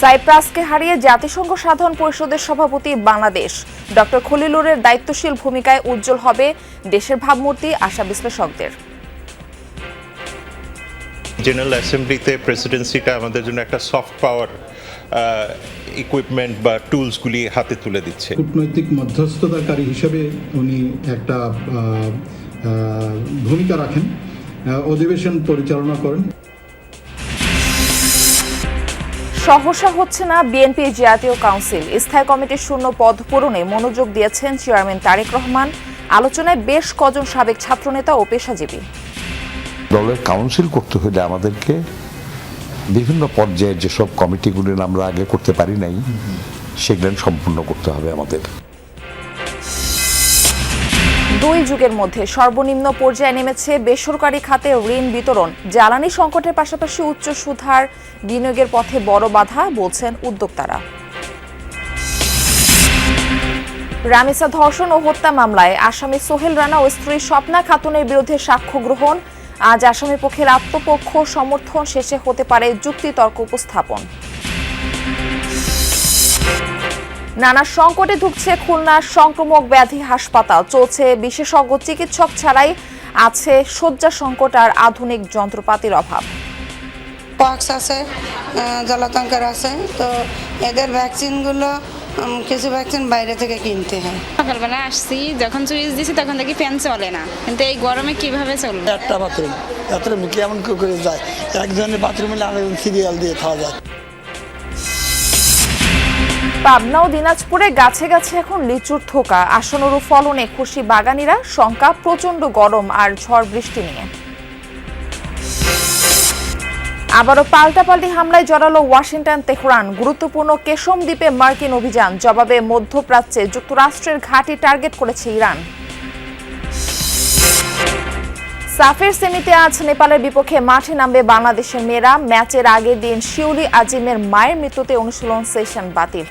সাইপ্রাসকে হারিয়ে জাতিসংঘ সাধারণ পরিষদের সভাপতি বাংলাদেশ। ডক্টর খলিলুরের দায়িত্বশীল ভূমিকায় উজ্জ্বল হবে দেশের ভাবমূর্তি, আশা বিশ্লেষকদের। জেনারেল অ্যাসেম্বলিতে প্রেসিডেন্সিটা আমাদের জন্য একটা সফট পাওয়ার ইকুইপমেন্ট বা টুলসগুলি হাতে তুলে দিচ্ছে। কূটনৈতিক মধ্যস্থতাকারী হিসেবে উনি একটা ভূমিকা রাখেন, অধিবেশন পরিচালনা করেন। সহসা হচ্ছে না বিএনপি জাতীয় কাউন্সিল। স্থায়ী কমিটির শূন্য পদ পূরণে মনোযোগ দিয়েছেন চেয়ারম্যান তারেক রহমান। আলোচনায় বেশ কজন সাবেক ছাত্রনেতা ও পেশাজীবী। দলের কাউন্সিল করতে হলে আমাদেরকে বিভিন্ন পর্যায়ের যেসব কমিটিগুলি আমরা আগে করতে পারি নাই সেগুলো সম্পূর্ণ করতে হবে আমাদের। দুই যুগের মধ্যে সর্বনিম্ন পর্যায়ে নেমেছে বেসরকারি খাতে ঋণ বিতরণ। জ্বালানি সংকটের পাশাপাশি উচ্চ সুদহার বিনিয়োগের পথে বড় বাধা বলছেন উদ্যোক্তারা। রামিসা ধর্ষণ ও হত্যা মামলায় আসামি সোহেল রানা ও স্ত্রী স্বপ্না খাতুনের বিরুদ্ধে সাক্ষ্য গ্রহণ। আজ আসামি পক্ষের আত্মপক্ষ সমর্থন শেষে হতে পারে যুক্তিতর্ক উপস্থাপন। নানা সংকটে ঢুকছে খুলনার সংক্রমক ব্যাধি হাসপাতাল। চলছে বিশেষজ্ঞ চিকিৎসক ছাড়াই আছে শয্যা সংকট আর আধুনিক যন্ত্রপাতির অভাব। পক্স আছে, জলাতঙ্কের আছে, তো এদের ভ্যাকসিনগুলো কিছু ভ্যাকসিন বাইরে থেকে কিনতে হয়। সকালবেলা আসছি, যখন চুইস দিছি তখন দেখি ফ্যান চলে না, কিন্তু এই গরমে কিভাবে চলবে? একটা বাথরুম কেমন করে যায়, একজনের বাথরুমে আরেকজন সিরিয়াল দিয়ে খাওয়া যায়। পাবনা ও দিনাজপুরে গাছে গাছে এখন লিচুর থোকা। আসন্ন ফলনে খুশি বাগানীরা, শঙ্কা প্রচন্ড গরম আর ঝড় বৃষ্টি নিয়ে। আবারও পাল্টাপাল্টি হামলায় জড়ালো ওয়াশিংটন তেহরান। গুরুত্বপূর্ণ কেশম দ্বীপে মার্কিন অভিযান। জবাবে মধ্যপ্রাচ্যে যুক্তরাষ্ট্রের ঘাঁটি টার্গেট করেছে ইরান। সাফের সেমিতে আজ নেপালের বিপক্ষে মাঠে নামবে বাংলাদেশের মেয়েরা। ম্যাচের আগের দিন শিউলি আজিমের মায়ের মৃত্যুতে অনুশীলন সেশন বাতিল।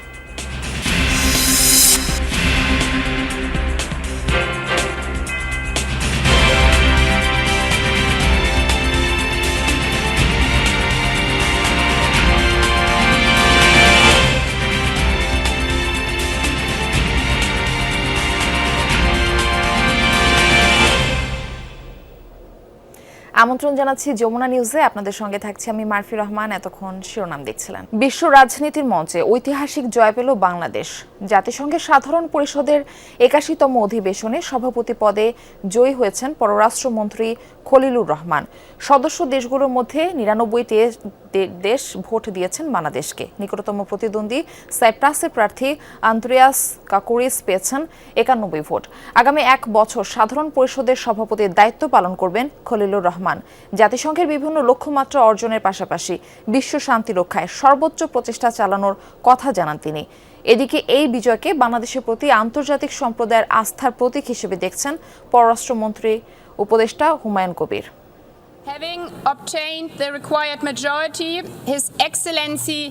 আমন্ত্রণ জানাচ্ছি যমুনা নিউজে। আপনাদের সঙ্গে থাকছি আমি মারফি রহমান। এতক্ষণ শিরোনাম দেখছিলেন। বিশ্ব রাজনীতির মঞ্চে ঐতিহাসিক জয় পেল বাংলাদেশ। জাতিসংঘের সাধারণ পরিষদের ৮১তম অধিবেশনে সভাপতি পদে জয়ী হয়েছেন পররাষ্ট্রমন্ত্রী খলিলুর রহমান। সদস্য দেশগুলোর মধ্যে ৯৯টি দেশ ভোট দিয়েছেন বাংলাদেশকে। নিকটতম প্রতিদ্বন্দ্বী সাইপ্রাসের প্রার্থী আন্দ্রেয়াস কাকুরিস পেয়েছেন ৯১ ভোট। আগামী ১ বছর সাধারণ পরিষদের সভাপতির দায়িত্ব পালন করবেন খলিলুর রহমান। জাতিসংঘের বিভিন্ন লক্ষ্যমাত্রা অর্জনের পাশাপাশি বিশ্ব শান্তি রক্ষায় সর্বোচ্চ প্রচেষ্টা চালানোর কথা জানান তিনি। এদিকে এই বিজয়কে বাংলাদেশের প্রতি আন্তর্জাতিক সম্প্রদায়ের আস্থার প্রতীক হিসেবে দেখছেন পররাষ্ট্রমন্ত্রী উপদেষ্টা Humayun Kabir. Having obtained the required majority, His Excellency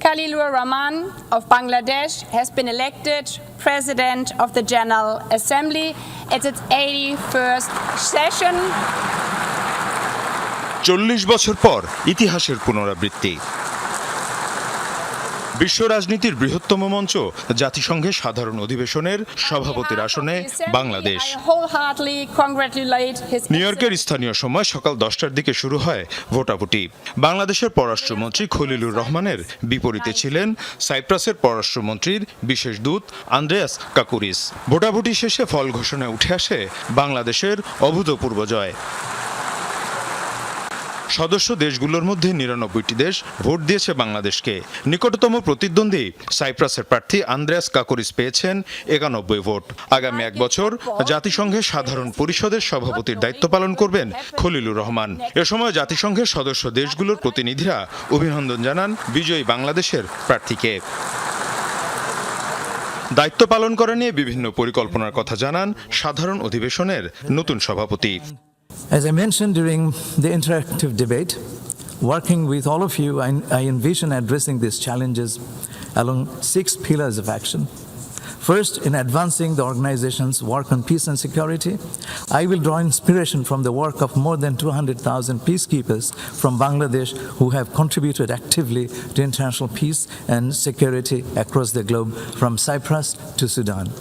Khalilur Rahman of Bangladesh has been elected President of the General Assembly at its 81st session. ৪০ বছর পর ইতিহাসের পুনরাবৃত্তি। বিশ্ব রাজনীতির বৃহত্তম মঞ্চ জাতিসংঘের সাধারণ অধিবেশনের সভাপতির আসনে বাংলাদেশ। নিউ ইয়র্কের স্থানীয় সময় সকাল 10টার দিকে শুরু হয় ভোটাভুটি। বাংলাদেশের পররাষ্ট্রমন্ত্রী খলিলুর রহমানের বিপরীতে ছিলেন সাইপ্রাসের পররাষ্ট্রমন্ত্রীর বিশেষ দূত আন্দ্রেয়াস কাকুরিস। ভোটাভুটি শেষে ফল ঘোষণায় উঠে আসে বাংলাদেশের অভূতপূর্ব জয়। সদস্য দেশগুলোর মধ্যে ৯৯টি দেশ ভোট দিয়েছে বাংলাদেশকে। নিকটতম প্রতিদ্বন্দ্বী সাইপ্রাসের প্রার্থী আন্দ্রেয়াস কাকুরিস পেয়েছেন ৯১ ভোট। আগামী ১ বছর জাতিসংঘের সাধারণ পরিষদের সভাপতির দায়িত্ব পালন করবেন খলিলুর রহমান। এ সময় জাতিসংঘের সদস্য দেশগুলোর প্রতিনিধিরা অভিনন্দন জানান বিজয়ী বাংলাদেশের প্রার্থীকে। দায়িত্ব পালন করা নিয়ে বিভিন্ন পরিকল্পনার কথা জানান সাধারণ অধিবেশনের নতুন সভাপতি। As I mentioned during the interactive debate, working with all of you, I envision addressing these challenges along 6 pillars of action. First, in advancing the organization's work on peace and security, I will draw inspiration from the work of more than 200,000 peacekeepers from Bangladesh who have contributed actively to international peace and security across the globe, from Cyprus to Sudan.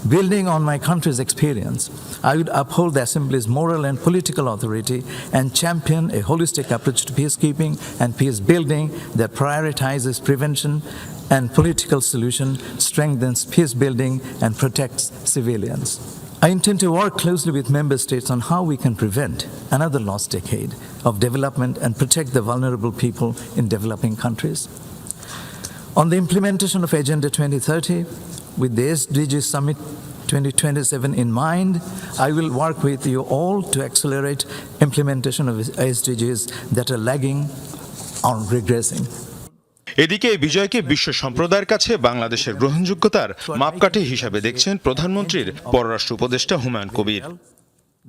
Building on my country's experience, I would uphold the Assembly's moral and political authority and champion a holistic approach to peacekeeping and peace building that prioritizes prevention and political solution, strengthens peace building, and protects civilians. I intend to work closely with member states on how we can prevent another lost decade of development and protect the vulnerable people in developing countries. On the implementation of Agenda 2030, with the SDG Summit 2027 in mind, I will work with you all to accelerate implementation of SDGs that are lagging or regressing. এদিকে এই বিজয়কে বিশ্ব সম্প্রদায়ের কাছে বাংলাদেশের গ্রহণযোগ্যতার মাপকাঠি হিসাবে দেখছেন প্রধানমন্ত্রীর পররাষ্ট্র উপদেষ্টা হুমায়ুন কবির।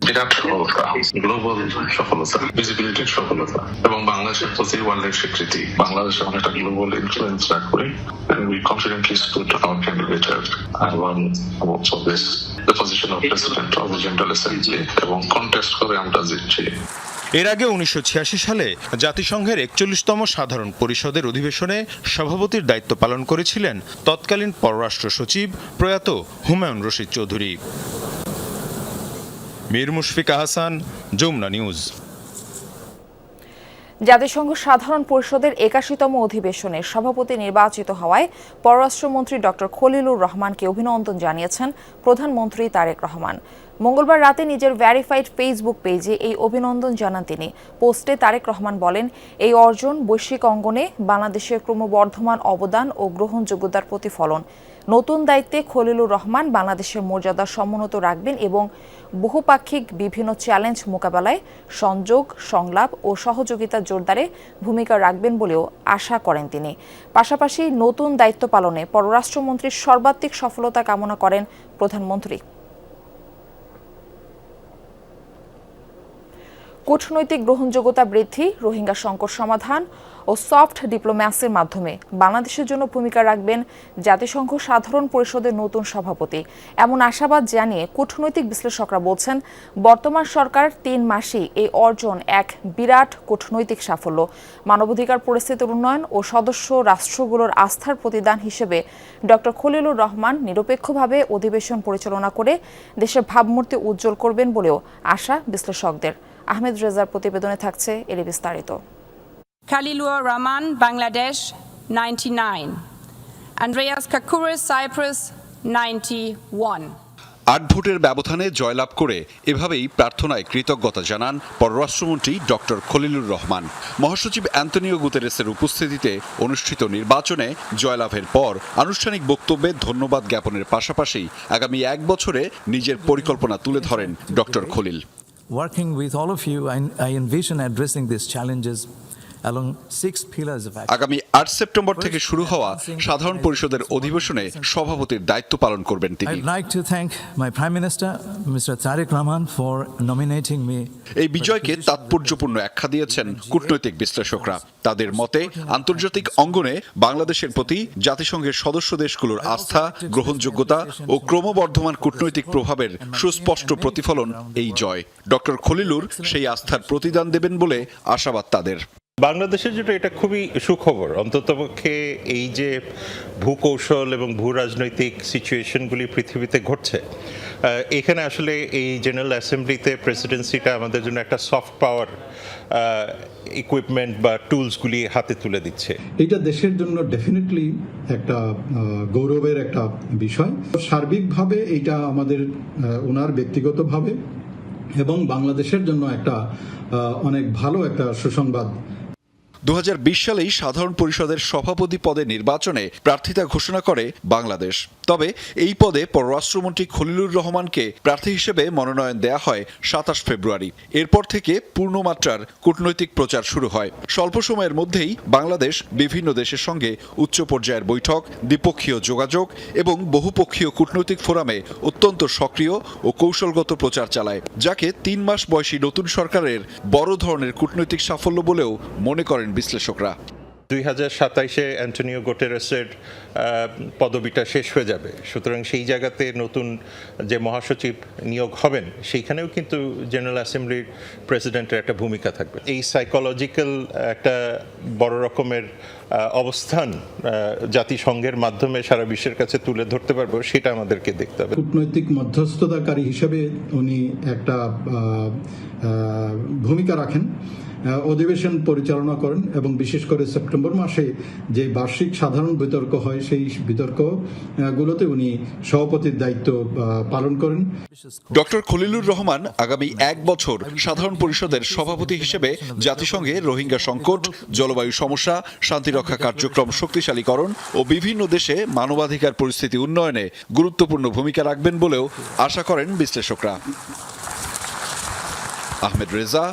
বিরাট সফলতা, গ্লোবাল সফলতা, ভিজিবিলিটির সফলতা এবং বাংলাদেশের প্রতি ওয়ার্ল্ডের স্বীকৃতি। বাংলাদেশ অনেকটা গ্লোবাল ইনফ্লুয়েন্স রাখ করে and we confidently stood our candidature and won also this the position of president of the General Assembly এবং কন্টেস্ট করে আমরা জিতছি। এর আগে 1986 সালে জাতিসংঘের 41তম সাধারণ পরিষদের অধিবেশনে সভাপতির দায়িত্ব পালন করেছিলেন তৎকালীন পররাষ্ট্র সচিব প্রয়াত হুমায়ুন রশিদ চৌধুরী। মীর মুশফিকা হাসান, যমুনা নিউজ। জাতিসংঘ সাধারণ পরিষদের 81তম অধিবেশনে সভাপতি নির্বাচিত হওয়ায় পররাষ্ট্রমন্ত্রী ডক্টর খলিলুর রহমানকে অভিনন্দন জানিয়েছেন প্রধানমন্ত্রী তারেক রহমান। মঙ্গলবার রাতে নিজের ভেরিফাইড ফেসবুক পেজে এই অভিনন্দন জানান তিনি। পোস্টে তারেক রহমান বলেন, এই অর্জন বৈশ্বিক অঙ্গনে বাংলাদেশের ক্রমবর্ধমান অবদান ও গ্রহণযোগ্যতার প্রতিফলন। নতুন দায়িত্বে খলিলুর রহমান বাংলাদেশের মর্যাদা সমুন্নত রাখবেন এবং বহুপাক্ষিক বিভিন্ন চ্যালেঞ্জ মোকাবেলায় সংযোগ, সংলাপ ও সহযোগিতা জোরদারে ভূমিকা রাখবেন বলেও আশা করেন তিনি। পাশাপাশি নতুন দায়িত্ব পালনে পররাষ্ট্রমন্ত্রীর সর্বাত্মক সফলতা কামনা করেন প্রধানমন্ত্রী। কূটনৈতিক গ্রহণযোগ্যতা বৃদ্ধি, রোহিঙ্গা সংকট সমাধান ও সফট ডিপ্লোম্যাসির মাধ্যমে বাংলাদেশের জন্য ভূমিকা রাখবেন জাতিসংঘ সাধারণ পরিষদের নতুন সভাপতি, এমন আশাবাদ জানিয়ে কূটনৈতিক বিশ্লেষকরা বলছেন, বর্তমান সরকার 3 মাসেই এই অর্জন এক বিরাট কূটনৈতিক সাফল্য। মানবাধিকার পরিস্থিতির উন্নয়ন ও সদস্য রাষ্ট্রগুলোর আস্থার প্রতিদান হিসেবে ডক্টর খলিলুর রহমান নিরপেক্ষভাবে অধিবেশন পরিচালনা করে দেশের ভাবমূর্তি উজ্জ্বল করবেন বলেও আশা বিশ্লেষকদের। আহমেদ রেজার প্রতিবেদনে থাকছে এর বিস্তারিত। Khalilur Rahman, Bangladesh, 99. Andreas Kakouris, Cyprus, 91. 8 ভোটের ব্যবধানে জয়লাভ করে এভাবেই প্রার্থনায় কৃতজ্ঞতা জানান পররাষ্ট্রমন্ত্রী ডক্টর খলিলুর রহমান। মহাসচিব অ্যান্তনিও গুতেরেসের উপস্থিতিতে অনুষ্ঠিত নির্বাচনে জয়লাভের পর আনুষ্ঠানিক বক্তব্যে ধন্যবাদ জ্ঞাপনের পাশাপাশি আগামী 1 বছরে নিজের পরিকল্পনা তুলে ধরেন doctor Khalil. Working with all of you, I envision addressing these challenges along 6 pillars of action. আগামী 8 সেপ্টেম্বর থেকে শুরু হওয়া সাধারণ পরিষদের অধিবেশনে সভাপতির দায়িত্ব পালন করবেন তিনি। I'd like to thank my Prime Minister, Mr. Tariq Rahman, for nominating me. এই বিজয়কে তাৎপর্যপূর্ণ আখ্যা দিয়েছেন কূটনৈতিক বিশ্লেষকরা। তাদের মতে আন্তর্জাতিক অঙ্গনে বাংলাদেশের প্রতি জাতিসংঘের সদস্য দেশগুলোর আস্থা, গ্রহণযোগ্যতা ও ক্রমবর্ধমান কূটনৈতিক প্রভাবের সুস্পষ্ট প্রতিফলন এই জয়। ডক্টর খলিলুর সেই আস্থার প্রতিদান দেবেন বলে আশাবাদ তাদের। বাংলাদেশের জন্য এটা খুবই সুখবর। অন্ততপক্ষে এই যে ভূকৌশল এবং ভূ রাজনৈতিক সিচুয়েশনগুলি পৃথিবীতে ঘটছে, এখানে আসলে এই জেনারেল অ্যাসেম্বলিতে প্রেসিডেন্সিটা আমাদের জন্য একটা সফট পাওয়ার ইকুইপমেন্ট বা টুলসগুলি হাতে তুলে দিচ্ছে। এটা দেশের জন্য ডেফিনেটলি একটা গৌরবের একটা বিষয়। সার্বিকভাবে এটা আমাদের ওনার ব্যক্তিগতভাবে এবং বাংলাদেশের জন্য একটা অনেক ভালো একটা সুসংবাদ। 2020 সালেই সাধারণ পরিষদের সভাপতি পদে নির্বাচনে প্রার্থিতা ঘোষণা করে বাংলাদেশ। তবে এই পদে পররাষ্ট্রমন্ত্রী খলিলুর রহমানকে প্রার্থী হিসেবে মনোনয়ন দেয়া হয় 27 ফেব্রুয়ারি। এরপর থেকে পূর্ণমাত্রার কূটনৈতিক প্রচার শুরু হয়। স্বল্প সময়ের মধ্যেই বাংলাদেশ বিভিন্ন দেশের সঙ্গে উচ্চ পর্যায়ের বৈঠক, দ্বিপক্ষীয় যোগাযোগ এবং বহুপক্ষীয় কূটনৈতিক ফোরামে অত্যন্ত সক্রিয় ও কৌশলগত প্রচার চালায়, যাকে 3 মাস বয়সী নতুন সরকারের বড় ধরনের কূটনৈতিক সাফল্য বলেও মনে করেন বিশ্লেষকরা। 2027-এ অ্যান্টনিও গুটেরেসের পদবিটা শেষ হয়ে যাবে, সুতরাং সেই জায়গাতে নতুন যে মহাসচিব নিয়োগ হবেন সেইখানেও কিন্তু জেনারেল অ্যাসেম্বলির প্রেসিডেন্টের একটা ভূমিকা থাকবে। এই সাইকোলজিক্যাল একটা বড় রকমের অবস্থান জাতিসংঘের মাধ্যমে সারা বিশ্বের কাছে তুলে ধরতে পারবো, সেটা আমাদেরকে দেখতে হবে। কূটনৈতিক মধ্যস্থতাকারী হিসেবে উনি একটা ভূমিকা রাখেন, অধিবেশন পরিচালনা করেন এবং বিশেষ করে সেপ্টেম্বর মাসে যে বার্ষিক সাধারণ বিতর্ক হয় সেই বিতর্কগুলোতে উনি সভাপতির দায়িত্ব পালন করেন। ডক্টর খলিলুর রহমান আগামী 1 বছর সাধারণ পরিষদের সভাপতি হিসেবে জাতিসংঘে রোহিঙ্গা সংকট, জলবায়ু সমস্যা, শান্তিরক্ষা কার্যক্রম শক্তিশালীকরণ ও বিভিন্ন দেশে মানবাধিকার পরিস্থিতি উন্নয়নে গুরুত্বপূর্ণ ভূমিকা রাখবেন বলেও আশা করেন বিশ্লেষকরা। আহমেদ রেজা,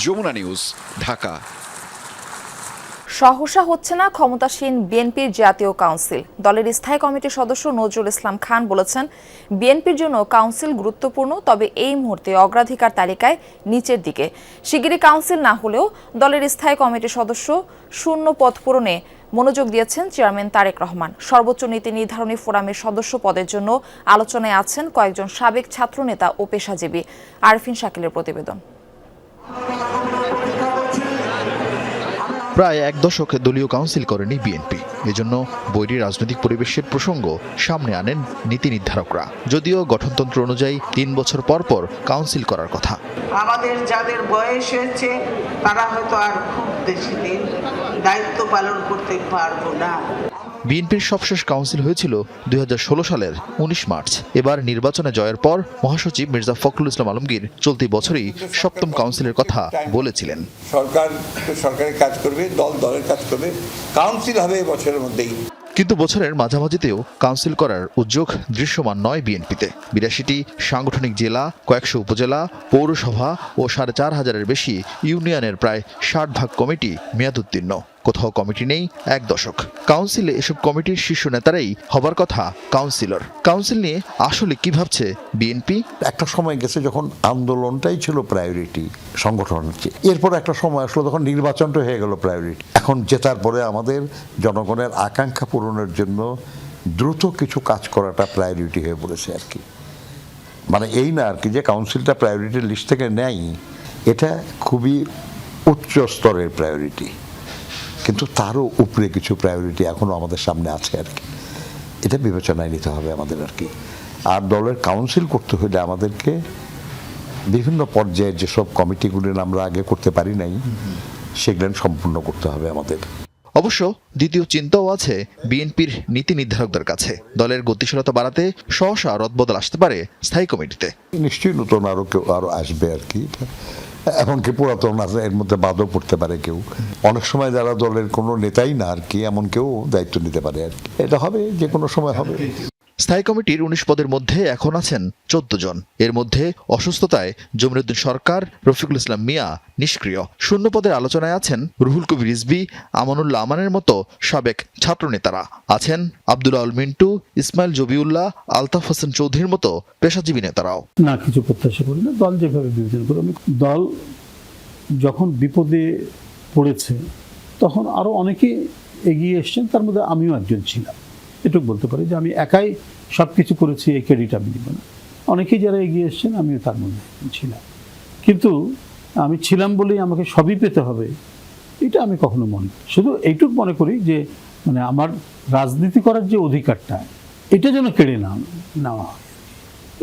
যমুনা নিউজ, ঢাকা। সহসা হচ্ছে না ক্ষমতাসীন বিএনপির জাতীয় কাউন্সিল। দলের স্থায়ী কমিটির সদস্য নজরুল ইসলাম খান বলেছেন, বিএনপির জন্য কাউন্সিল গুরুত্বপূর্ণ, তবে এই মুহূর্তে অগ্রাধিকার তালিকায় নিচের দিকে। শিগগিরই কাউন্সিল না হলেও দলের স্থায়ী কমিটির সদস্য শূন্য পদ পূরণে মনোযোগ দিয়েছেন চেয়ারম্যান তারেক রহমান। সর্বোচ্চ নীতি নির্ধারণী ফোরামের সদস্য পদের জন্য আলোচনায় আছেন কয়েকজন সাবেক ছাত্রনেতা ও পেশাজীবী। আরফিন শাকিলের প্রতিবেদন। প্রায় 1 দশক দলীয় কাউন্সিল করেনি বিএনপি। এজন্য বৈরী রাজনৈতিক পরিবেশের প্রসঙ্গ সামনে আনেন নীতি নির্ধারকরা। যদিও গঠনতন্ত্র অনুযায়ী 3 বছর পর পর কাউন্সিল করার কথা। আমাদের যাদের বয়স হয়েছে তারা হয়তো আর খুব বেশি দিন দায়িত্ব পালন করতে পারবো না। বিএনপির সবশেষ কাউন্সিল হয়েছিল 2016 সালের 19 মার্চ। এবার নির্বাচনে জয়ের পর মহাসচিব মির্জা ফখরুল ইসলাম আলমগীর চলতি বছরই 7ম কাউন্সিলের কথা বলেছিলেন। সরকার সরকারের কাজ করবে, দল দলের কাজ করবে, কাউন্সিল হবে এই বছরের মধ্যেই। কিন্তু বছরের মাঝামাঝিতেও কাউন্সিল করার উদ্যোগ দৃশ্যমান নয় বিএনপিতে। 82টি সাংগঠনিক জেলা, কয়েকশো উপজেলা, পৌরসভা ও 4500-এর বেশি ইউনিয়নের প্রায় 60 ভাগ কমিটি মেয়াদোত্তীর্ণ। কোথাও কমিটি নেই 1 দশক। কাউন্সিলে এসব কমিটির শীর্ষ নেতারাই হবার কথা কাউন্সিলর। কাউন্সিল নিয়ে আসলে কি ভাবছে বিএনপি? একটা সময় গেছে যখন আন্দোলনটাই ছিল প্রায়োরিটি সংগঠনের চেয়ে, এরপর একটা সময় আসলো তখন নির্বাচনটা হয়ে গেল প্রায়োরিটি। এখন জেতার পরে আমাদের জনগণের আকাঙ্ক্ষা পূরণের জন্য দ্রুত কিছু কাজ করাটা প্রায়োরিটি হয়ে পড়েছে আর কি। মানে এই না আর কি যে কাউন্সিলটা প্রায়োরিটির লিস্ট থেকে নেয়, এটা খুবই উচ্চ স্তরের প্রায়োরিটি, কিন্তু তারও উপরে কিছু প্রায়োরিটি এখনো আমাদের সামনে আছে আর কি। এটা বিবেচনায় নিতে হবে আমাদের আর কি। আর দলের কাউন্সিল করতে হলে আমাদেরকে বিভিন্ন পর্যায়ের যেসব কমিটিগুলি আমরা আগে করতে পারি নাই সেগুলো সম্পূর্ণ করতে হবে আমাদের। অবশ্য দ্বিতীয় চিন্তাও আছে বিএনপির নীতি নির্ধারকদের কাছে। দলের গতিশীলতা বাড়াতে সহসা রদবদল আসতে পারে স্থায়ী কমিটিতে। নিশ্চয়ই নতুন আরো আসবে আর কি। এমনকি পুরাতন আছে, এর মধ্যে বাদও পড়তে পারে কেউ। অনেক সময় যারা দলের কোনো নেতাই না আর কি, এমন কেউ দায়িত্ব নিতে পারে আর কি। এটা হবে, যে কোনো সময় হবে। স্থায়ী কমিটির 19 পদের মধ্যে এখন আছেন 14 জন। এর মধ্যে অসুস্থতায় জমিরুদ্দিন সরকার, রফিকুল ইসলাম মিয়া নিষ্ক্রিয়। শূন্য পদের আলোচনায় আছেন রুহুল কবির রিজভী, আমানুল্লাহ আমানের মতো সাবেক ছাত্রনেতারা। আছেন আব্দুল আল মিন্টু, ইসমাইল জবিউল্লাহ, আলতাফ হোসেন চৌধুরীর মতো পেশাজীবী নেতারাও। না, কিছু প্রত্যাশা করি না। দল যেভাবে বিবেচনা করে, দল যখন বিপদে পড়েছে তখন আরো অনেকে এগিয়ে এসছেন, তার মধ্যে আমিও একজন ছিলাম। এটুকু বলতে পারি যে আমি একাই সব কিছু করেছি, এই ক্রেডিট আমি দিব না। অনেকেই যারা এগিয়ে এসছেন আমিও তার মধ্যে ছিলাম, কিন্তু আমি ছিলাম বলেই আমাকে সবই পেতে হবে এটা আমি কখনো মনে করি। শুধু এইটুকু মনে করি যে মানে আমার রাজনীতি করার যে অধিকারটা, এটা যেন কেড়ে নেওয়া হয়,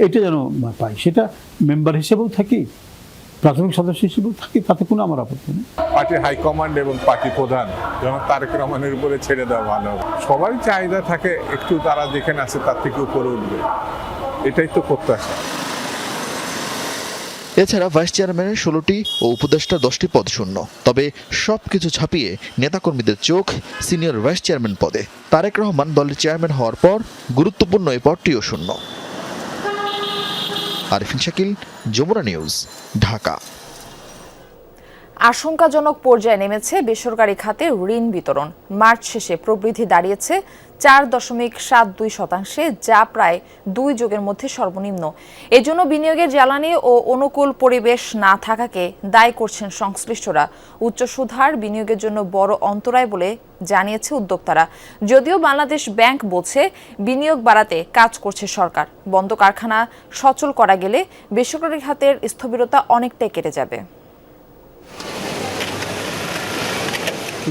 এটা যেন পাই। সেটা মেম্বার হিসেবেও থাকি, প্রাথমিক সদস্য হিসেবেও থাকি, তাতে কোনো আমার আপত্তি নেই। পার্টির হাইকমান্ড এবং পার্টি প্রধান জনাব তারেক রহমানের উপরে ছেড়ে দেওয়া ভালো। সবাই চাহিদা থাকে একটু তারা যেখানে আছে তার থেকে উপরে উঠবে, এটাই তো প্রত্যাশা। এছাড়া ভাইস চেয়ারম্যানের 16টি ও উপদেষ্টা 10টি পদ শূন্য। তবে সবকিছু ছাপিয়ে নেতাকর্মীদের চোখ সিনিয়র ভাইস চেয়ারম্যান পদে। তারেক রহমান দলের চেয়ারম্যান হওয়ার পর গুরুত্বপূর্ণ এই পদটিও শূন্য। আরফিন শাকিল, যমুনা নিউজ, ঢাকা। আশঙ্কাজনক পর্যায়ে নেমেছে বেসরকারি খাতে ঋণ বিতরণ। মার্চ শেষে প্রবৃদ্ধি দাঁড়িয়েছে 4.72%, যা প্রায় 2 যুগের মধ্যে সর্বনিম্ন। এজন্য বিনিয়োগের জ্বালানি ও অনুকূল পরিবেশ না থাকাকে দায়ী করছেন সংশ্লিষ্টরা। উচ্চ সুদহার বিনিয়োগের জন্য বড় অন্তরায় বলে জানিয়েছে উদ্যোক্তারা। যদিও বাংলাদেশ ব্যাংক বলছে বিনিয়োগ বাড়াতে কাজ করছে সরকার। বন্ধ কারখানা সচল করা গেলে বেসরকারি খাতের স্থবিরতা অনেকটাই কেটে যাবে।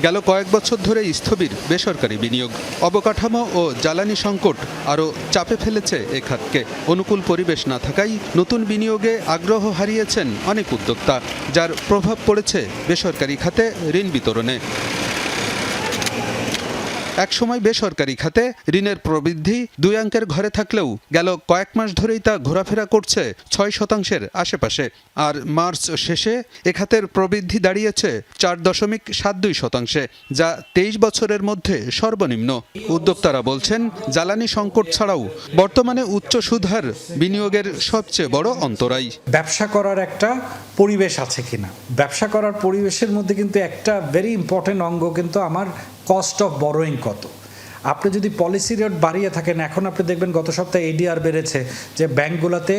গেল কয়েক বছর ধরে স্থবির বেসরকারি বিনিয়োগ। অবকাঠামো ও জ্বালানি সংকট আরও চাপে ফেলেছে এ খাতকে। অনুকূল পরিবেশ না থাকায় নতুন বিনিয়োগে আগ্রহ হারিয়েছেন অনেক উদ্যোক্তা, যার প্রভাব পড়েছে বেসরকারি খাতে ঋণ বিতরণে। একসময় বেসরকারি খাতে ঋণের প্রবৃদ্ধি 2 অঙ্কের ঘরে থাকলেও গেল কয়েক মাস ধরেই তা ঘোরাফেরা করছে 6%-এর আশেপাশে। আর মার্চ শেষে এ খাতের প্রবৃদ্ধি দাঁড়িয়েছে 4.72%, যা 23 বছরের মধ্যে সর্বনিম্ন। উদ্যোক্তারা বলছেন, জ্বালানি সংকট ছাড়াও বর্তমানে উচ্চ সুদহার বিনিয়োগের সবচেয়ে বড় অন্তরায়। ব্যবসা করার একটা পরিবেশ আছে কিনা, ব্যবসা করার পরিবেশের মধ্যে কিন্তু একটা ভেরি ইম্পর্টেন্ট অঙ্গ কিন্তু আমার কস্ট অফ বরোয়িং কত। আপনি যদি পলিসি রেট বাড়িয়ে থাকেন, এখন আপনি দেখবেন গত সপ্তাহে এডিআর বেড়েছে, যে ব্যাংকগুলোতে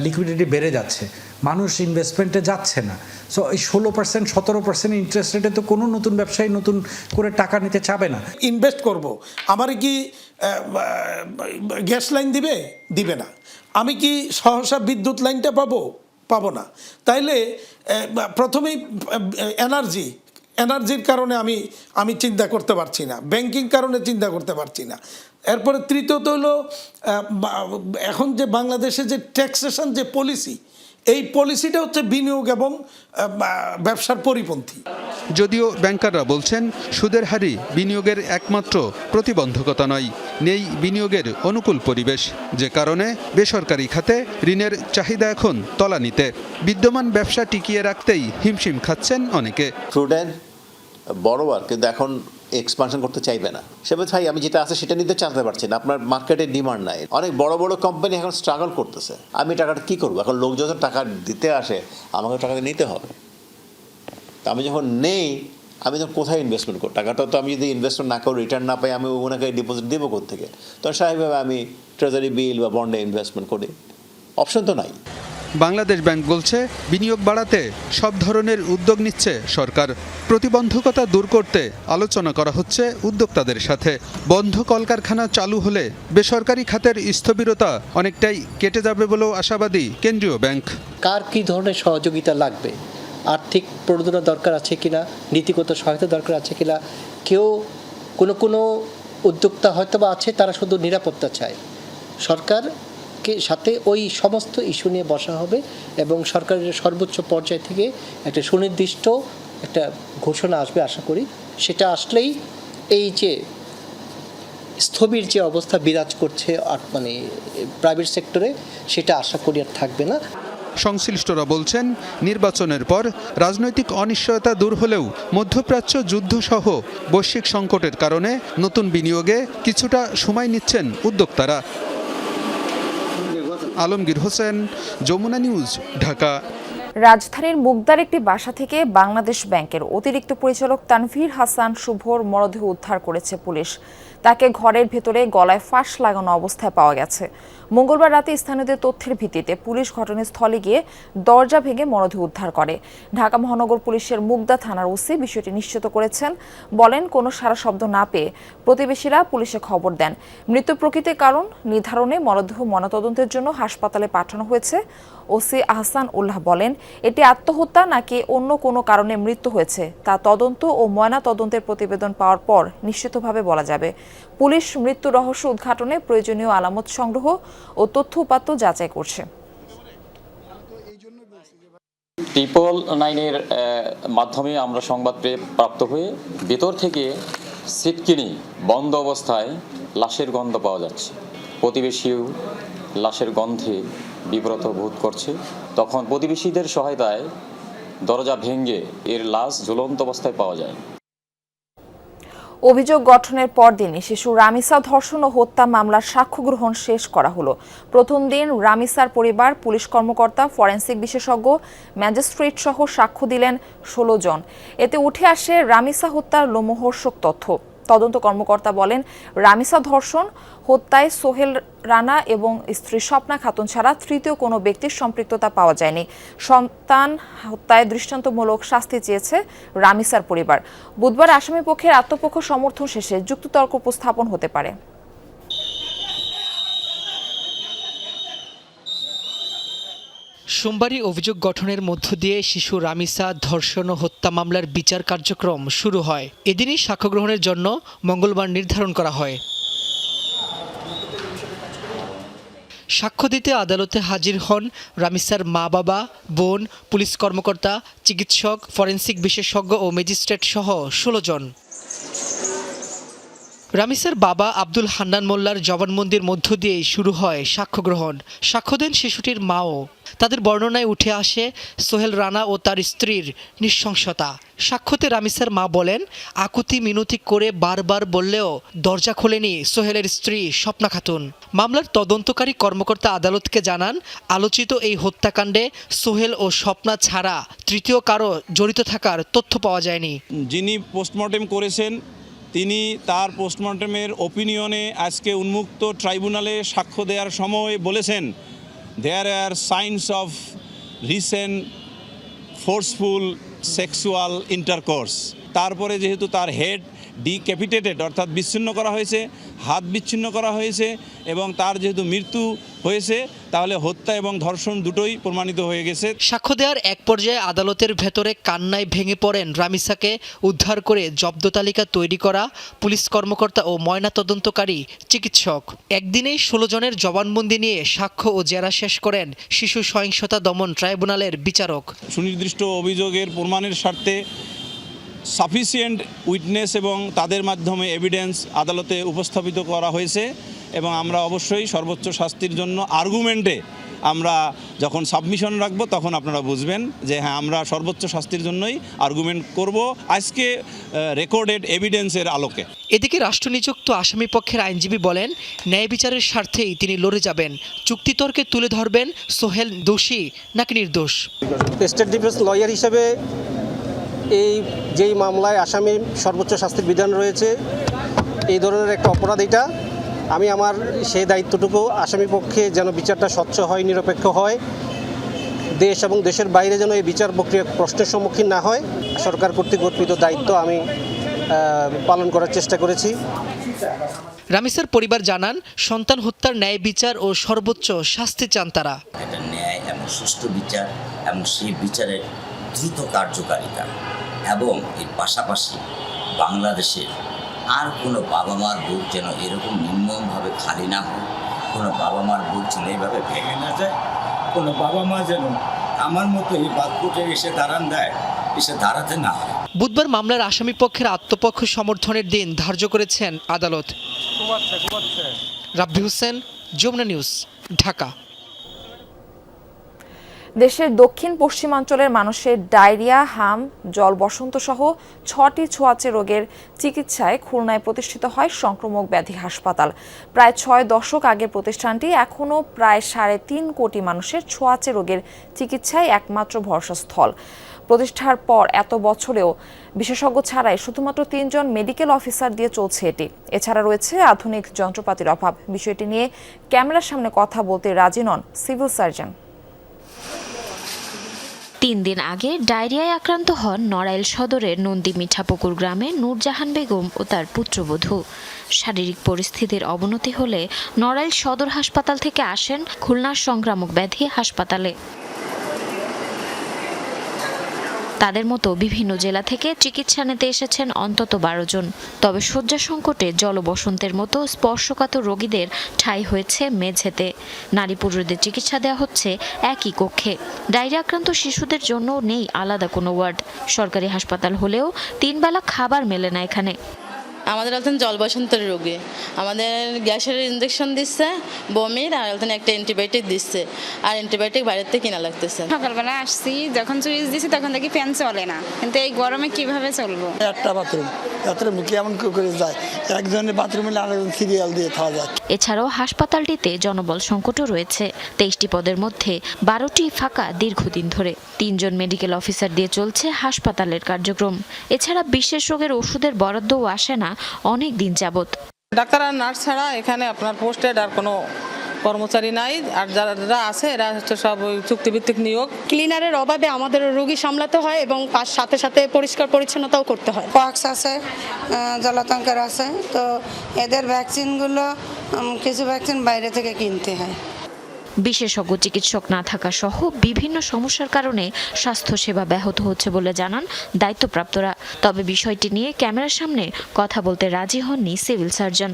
লিকুইডিটি বেড়ে যাচ্ছে, মানুষ ইনভেস্টমেন্টে যাচ্ছে না। সো এই 16%, 17% ইন্টারেস্ট রেটে তো কোনো নতুন ব্যবসায়ী নতুন করে টাকা নিতে চাবে না। ইনভেস্ট করব, আমার কি গ্যাস লাইন দিবে না, আমি কি সহসা বিদ্যুৎ লাইনটা পাবো না। তাইলে প্রথমেই এনার্জির কারণে আমি চিন্তা করতে পারছি না, ব্যাংকিং কারণে চিন্তা করতে পারছি না। এরপরে তৃতীয়ত হলো এখন যে বাংলাদেশে যে ট্যাক্সেশন যে পলিসি, এই পলিসিটা হচ্ছে বিনিয়োগ এবং ব্যবসার পরিপন্থী। যদিও ব্যাংকাররা বলছেন, সুদের হারই বিনিয়োগের একমাত্র প্রতিবন্ধকতা নয়, নেই বিনিয়োগের অনুকূল পরিবেশ, যে কারণে বেসরকারি খাতে ঋণের চাহিদা এখন তলানিতে। বিদ্যমান ব্যবসা টিকিয়ে রাখতেই হিমশিম খাচ্ছেন অনেকে। প্রুডেন্ট বড়োয়ার কিন্তু এখন এক্সপানশন করতে চাইবে না, সে বলছে ভাই আমি যেটা আছে সেটা নিতে চাইতে পারছি না, আপনার মার্কেটে ডিমান্ড নাই। অনেক বড় বড় কোম্পানি এখন স্ট্রাগল করতেছে, আমি টাকাটা কী করবো? এখন লোক যখন টাকা দিতে আসে আমাকে টাকা নিতে হবে, তা আমি যখন নেই আমি যখন কোথায় ইনভেস্টমেন্ট করব? টাকাটা তো আমি যদি ইনভেস্টমেন্ট না করি, রিটার্ন না পাই, আমি ওনাকে ডিপোজিট দেবো কোত্থেকে? তখন স্বাভাবিকভাবে আমি ট্রেজারি বিল বা বন্ডে ইনভেস্টমেন্ট করি, অপশন তো নাই। বাংলাদেশ ব্যাংক বলছে, বিনিয়োগ বাড়াতে সব ধরনের উদ্যোগ নিচ্ছে সরকার। প্রতিবন্ধকতা দূর করতে আলোচনা করা হচ্ছে উদ্যোক্তাদের সাথে। বন্ধ কলকারখানা চালু হলে বেসরকারি খাতের স্থবিরতা অনেকটাই কেটে যাবে বলেও আশাবাদী কেন্দ্রীয় ব্যাংক। কার কী ধরনের সহযোগিতা লাগবে, আর্থিক প্রণোদনা দরকার আছে কিনা, নীতিগত সহায়তা দরকার আছে কিনা, কেউ কোনো উদ্যোক্তা হয়তো বা আছে তারা শুধু নিরাপত্তা চায়, সরকারকে সাথে ওই সমস্ত ইস্যু নিয়ে বসা হবে এবং সরকারের সর্বোচ্চ পর্যায় থেকে একটা সুনির্দিষ্ট একটা ঘোষণা আসবে আশা করি। সেটা আসলেই এই যে স্থবির যে অবস্থা বিরাজ করছে মানে প্রাইভেট সেক্টরে, সেটা আশা করি আর থাকবে না। সংশ্লিষ্টরা বলছেন, নির্বাচনের পর রাজনৈতিক অনিশ্চয়তা দূর হলেও মধ্যপ্রাচ্য যুদ্ধসহ বৈশ্বিক সংকটের কারণে নতুন বিনিয়োগে কিছুটা সময় নিচ্ছেন উদ্যোক্তারা। আলমগীর হোসেন, যমুনা নিউজ, ঢাকা। রাজধানীর মুগদার একটি বাসা থেকে বাংলাদেশ ব্যাংকের অতিরিক্ত পরিচালক তানভীর হাসান শুভর মরদেহ উদ্ধার করেছে পুলিশ। তাকে ঘরের ভেতরে গলায় ফাঁস লাগানো অবস্থায় পাওয়া গেছে। মঙ্গলবার রাতে স্থানীয়দের তথ্যের ভিত্তিতে পুলিশ ঘটনাস্থলে গিয়ে দরজা ভেঙে মরদেহ উদ্ধার করে। ঢাকা মহানগর পুলিশের মুগদা থানার ওসি বিষয়টি নিশ্চিত করেছেন। বলেন, কোনো সাড়া শব্দ না পেয়ে প্রতিবেশীরা পুলিশে খবর দেন। মৃত্যু প্রকৃতির কারণ নির্ধারণে মরদেহ ময়নাতদন্তের জন্য হাসপাতালে পাঠানো হয়েছে। ওসি আহসান উল্লাহ বলেন, এটি আত্মহত্যা নাকি অন্য কোনো কারণে মৃত্যু হয়েছে তা তদন্ত ও ময়না তদন্তের প্রতিবেদন পাওয়ার পর নিশ্চিতভাবে বলা যাবে। পুলিশ মৃত্যু রহস্য উদ্ঘাটনে প্রয়োজনীয় আলামত সংগ্রহ ও তথ্য উপাত্ত যাচাই করছে। ট্রিপল নাইনের মাধ্যমে আমরা সংবাদ প্রাপ্ত হয়ে ভেতর থেকে সিটকিনি বন্ধ অবস্থায় লাশের গন্ধ পাওয়া যাচ্ছে। প্রতিবেশীও লাশের গন্ধে বিব্রত বোধ করছে। তখন প্রতিবেশীদের সহায়তায় দরজা ভেঙে এর লাশ ঝুলন্ত অবস্থায় পাওয়া যায়। অভিযোগ গঠনের পরদিনই শিশু রামিসা ধর্ষণ ও হত্যা মামলার সাক্ষ্য গ্রহণ শেষ করা হলো। প্রথম দিন রামিসার পরিবার, পুলিশ কর্মকর্তা, ফরেনসিক বিশেষজ্ঞ, ম্যাজিস্ট্রেট সহ সাক্ষ্য দিলেন 16 জন। এতে উঠে আসে রামিসা হত্যার লোমহর্ষক তথ্য। তদন্ত কর্মকর্তা বলেন, রামিসা ধর্ষণ হত্যায় সোহেল রানা এবং স্ত্রী স্বপ্না খাতুন ছাড়া তৃতীয় কোনো ব্যক্তির সম্পৃক্ততা পাওয়া যায়নি। সন্তান হত্যায় দৃষ্টান্তমূলক শাস্তি চেয়েছে রামিসার পরিবার। বুধবার আসামিপক্ষের আত্মপক্ষ সমর্থন শেষে যুক্তিতর্ক উপস্থাপন হতে পারে। সোমবারই অভিযোগ গঠনের মধ্য দিয়ে শিশু রামিসা ধর্ষণ ও হত্যা মামলার বিচার কার্যক্রম শুরু হয়। এদিনই সাক্ষ্য গ্রহণের জন্য মঙ্গলবার নির্ধারণ করা হয়। সাক্ষ্য দিতে আদালতে হাজির হন রামিসার মা, বাবা, বোন, পুলিশ কর্মকর্তা, চিকিৎসক, ফরেনসিক বিশেষজ্ঞ ও ম্যাজিস্ট্রেট সহ 16 জন। রামিসার বাবা আব্দুল হান্নান মোল্লার জবানবন্দির মধ্য দিয়েই শুরু হয় সাক্ষ্য গ্রহণ। সাক্ষ্য দেন শিশুটির মাও। তাদের বর্ণনায় উঠে আসে সোহেল রানা ও তার স্ত্রীর নৃশংসতা। সাক্ষ্যতে রামিসার মা বলেন, আকুতি মিনতি করে বারবার বললেও দরজা খোলেনি সোহেলের স্ত্রী স্বপ্না খাতুন। মামলার তদন্তকারী কর্মকর্তা আদালতকে জানান, আলোচিত এই হত্যাকাণ্ডে সোহেল ও স্বপ্না ছাড়া তৃতীয় কারো জড়িত থাকার তথ্য পাওয়া যায়নি। যিনি পোস্টমর্টেম করেছেন তিনি তার পোস্টমর্টেমের ওপিনিয়নে আজকে উন্মুক্ত ট্রাইব্যুনালে সাক্ষ্য দেওয়ার সময় বলেছেন, there are signs of recent forceful sexual intercourse. তারপরে যেহেতু তার হেড ডিক্যাপিটেটেড অর্থাৎ বিচ্ছিন্ন করা হয়েছে, হাত বিচ্ছিন্ন করা হয়েছে এবং তার যেহেতু মৃত্যু হয়েছে, তাহলে হত্যা এবং ধর্ষণ দুটোই প্রমাণিত হয়ে গেছে। সাক্ষ্য দেওয়ার এক পর্যায়ে আদালতের ভেতরে কান্নায় ভেঙে পড়েন রামিসাকে উদ্ধার করে জব্দ তালিকা তৈরি করা পুলিশ কর্মকর্তা ও ময়নাতদন্তকারী চিকিৎসক। একদিনেই 16 জনের জবানবন্দি নিয়ে সাক্ষ্য ও জেরা শেষ করেন শিশু সহিংসতা দমন ট্রাইব্যুনালের বিচারক। সুনির্দিষ্ট অভিযোগের প্রমাণের স্বার্থে সাফিসিয়েন্ট উইটনেস এবং তাদের মাধ্যমে এভিডেন্স আদালতে উপস্থাপিত করা হয়েছে এবং আমরা অবশ্যই সর্বোচ্চ শাস্তির জন্য আর্গুমেন্টে আমরা যখন সাবমিশন রাখব তখন আপনারা বুঝবেন যে হ্যাঁ, আমরা সর্বোচ্চ শাস্তির জন্যই আর্গুমেন্ট করব আজকে রেকর্ডেড এভিডেন্সের আলোকে। এদিকে রাষ্ট্রনিযুক্ত আসামি পক্ষের আইনজীবী বলেন, ন্যায় বিচারের স্বার্থেই তিনি লড়ে যাবেন। চুক্তিতর্কে তুলে ধরবেন সোহেল দোষী নাকি নির্দোষ। স্টেট ডিফেন্স লয়ার হিসেবে যেই মামলায় আসামির সর্বোচ্চ শাস্তির বিধান রয়েছে, এই ধরনের একটা অপরাধ এটা, আমি আমার সেই দায়িত্বটুকু আসামি পক্ষে যেন বিচারটা স্বচ্ছ হয়, নিরপেক্ষ হয়, দেশ এবং দেশের বাইরে যেন এই বিচার প্রক্রিয়া প্রশ্নের সম্মুখীন না হয়, সরকার কর্তৃক অর্পিত দায়িত্ব আমি পালন করার চেষ্টা করেছি। রামিসার পরিবার জানান, সন্তান হত্যার ন্যায় বিচার ও সর্বোচ্চ শাস্তি চান তারা। এটা ন্যায় এবং সুষ্ঠু বিচার এবং সেই বিচারের দ্রুত কার্যকারিতা এবং এর পাশাপাশি বাংলাদেশের আর কোনো বাবা মার বুক যেন এরকম নির্মমভাবে খালি না হয়, কোনো বাবা মার বুক যেন এইভাবে ভেঙে না যায়, কোনো বাবা মা যেন আমার মতো এই বাদপুটে এসে দাঁড়াতে না হয়। বুধবার মামলার আসামি পক্ষের আত্মপক্ষ সমর্থনের দিন ধার্য করেছেন আদালত। রাব্বি হোসেন, যমুনা নিউজ, ঢাকা। দেশের দক্ষিণ পশ্চিমাঞ্চলের মানুষের ডায়রিয়া, হাম, জল বসন্ত সহ 6টি ছোঁয়াচে রোগের চিকিৎসায় খুলনায় প্রতিষ্ঠিত হয় সংক্রামক ব্যাধি হাসপাতাল। প্রায় 6 দশক আগের প্রতিষ্ঠানটি এখনও প্রায় 3.5 কোটি মানুষের ছোঁয়াচে রোগের চিকিৎসায় একমাত্র ভরসাস্থল। প্রতিষ্ঠার পর এত বছরেও বিশেষজ্ঞ ছাড়াই শুধুমাত্র 3 জন মেডিকেল অফিসার দিয়ে চলছে এটি। এছাড়া রয়েছে আধুনিক যন্ত্রপাতির অভাব। বিষয়টি নিয়ে ক্যামেরার সামনে কথা বলতে রাজি নন সিভিল সার্জন। 3 দিন আগে ডায়রিয়ায় আক্রান্ত হন নড়াইল সদরের নন্দী মিঠাপুকুর গ্রামে নূরজাহান বেগম ও তার পুত্রবধূ। শারীরিক পরিস্থিতির অবনতি হলে নড়াইল সদর হাসপাতাল থেকে আসেন খুলনার সংক্রামক ব্যাধি হাসপাতালে। তাদের মতো বিভিন্ন জেলা থেকে চিকিৎসা নিতে এসেছেন অন্তত 12 জন। তবে শয্যা সংকটে জলবসন্তের মতো স্পর্শকাতর রোগীদের ঠাঁই হয়েছে মেঝেতে। নারী পুরুষদের চিকিৎসা দেওয়া হচ্ছে একই কক্ষে। ডায়রিয়া আক্রান্ত শিশুদের জন্য নেই আলাদা কোনো ওয়ার্ড। সরকারি হাসপাতাল হলেও 3 বেলা খাবার মেলে না এখানে। আমাদের একজন জল বসন্তের রোগী, আমাদের গ্যাসের ইঞ্জেকশন দিচ্ছে, বমির, আর একজন একটা অ্যান্টিবায়োটিক দিচ্ছে, আর অ্যান্টিবায়োটিক বাইরের থেকে কিনা লাগতেছে। সকালবেলা আসছি, যখন সুইচ দিছি তখন দেখি ফ্যান চলে না, কিন্তু এই গরমে কিভাবে চলবো? একটা বাথরুম কেমন করে যায়, একজনের বাথরুমে আরেকজন সিরিয়াল দিয়ে খাওয়া যায়। এছাড়াও হাসপাতালটিতে জনবল সংকটও রয়েছে। 23টি পদের মধ্যে 12টি ফাঁকা দীর্ঘদিন ধরে। 3 জন মেডিকেল অফিসার দিয়ে চলছে হাসপাতালের কার্যক্রম। এছাড়া বিশেষ রোগের ওষুধের বরাদ্দও আসে না অনেক দিন যাবত। ডাক্তার আর নার্স ছাড়া এখানে আপনার পোস্টেড আর কোনো কর্মচারী নাই, আর যারা আছে এরা হচ্ছে সব ওই চুক্তিভিত্তিক নিয়োগ। ক্লিনারের অভাবে আমাদের রোগী সামলাতে হয় এবং তার সাথে সাথে পরিষ্কার পরিচ্ছন্নতাও করতে হয়। পক্স আছে, জলাতঙ্কের আছে, তো এদের ভ্যাকসিনগুলো কিছু ভ্যাকসিন বাইরে থেকে কিনতে হয়। বিশেষজ্ঞ চিকিৎসক না থাকা সহ বিভিন্ন সমস্যার কারণে স্বাস্থ্যসেবা ব্যাহত হচ্ছে বলে জানান দায়িত্বপ্রাপ্তরা। তবে বিষয়টি নিয়ে ক্যামেরার সামনে কথা বলতে রাজি হননি সিভিল সার্জন।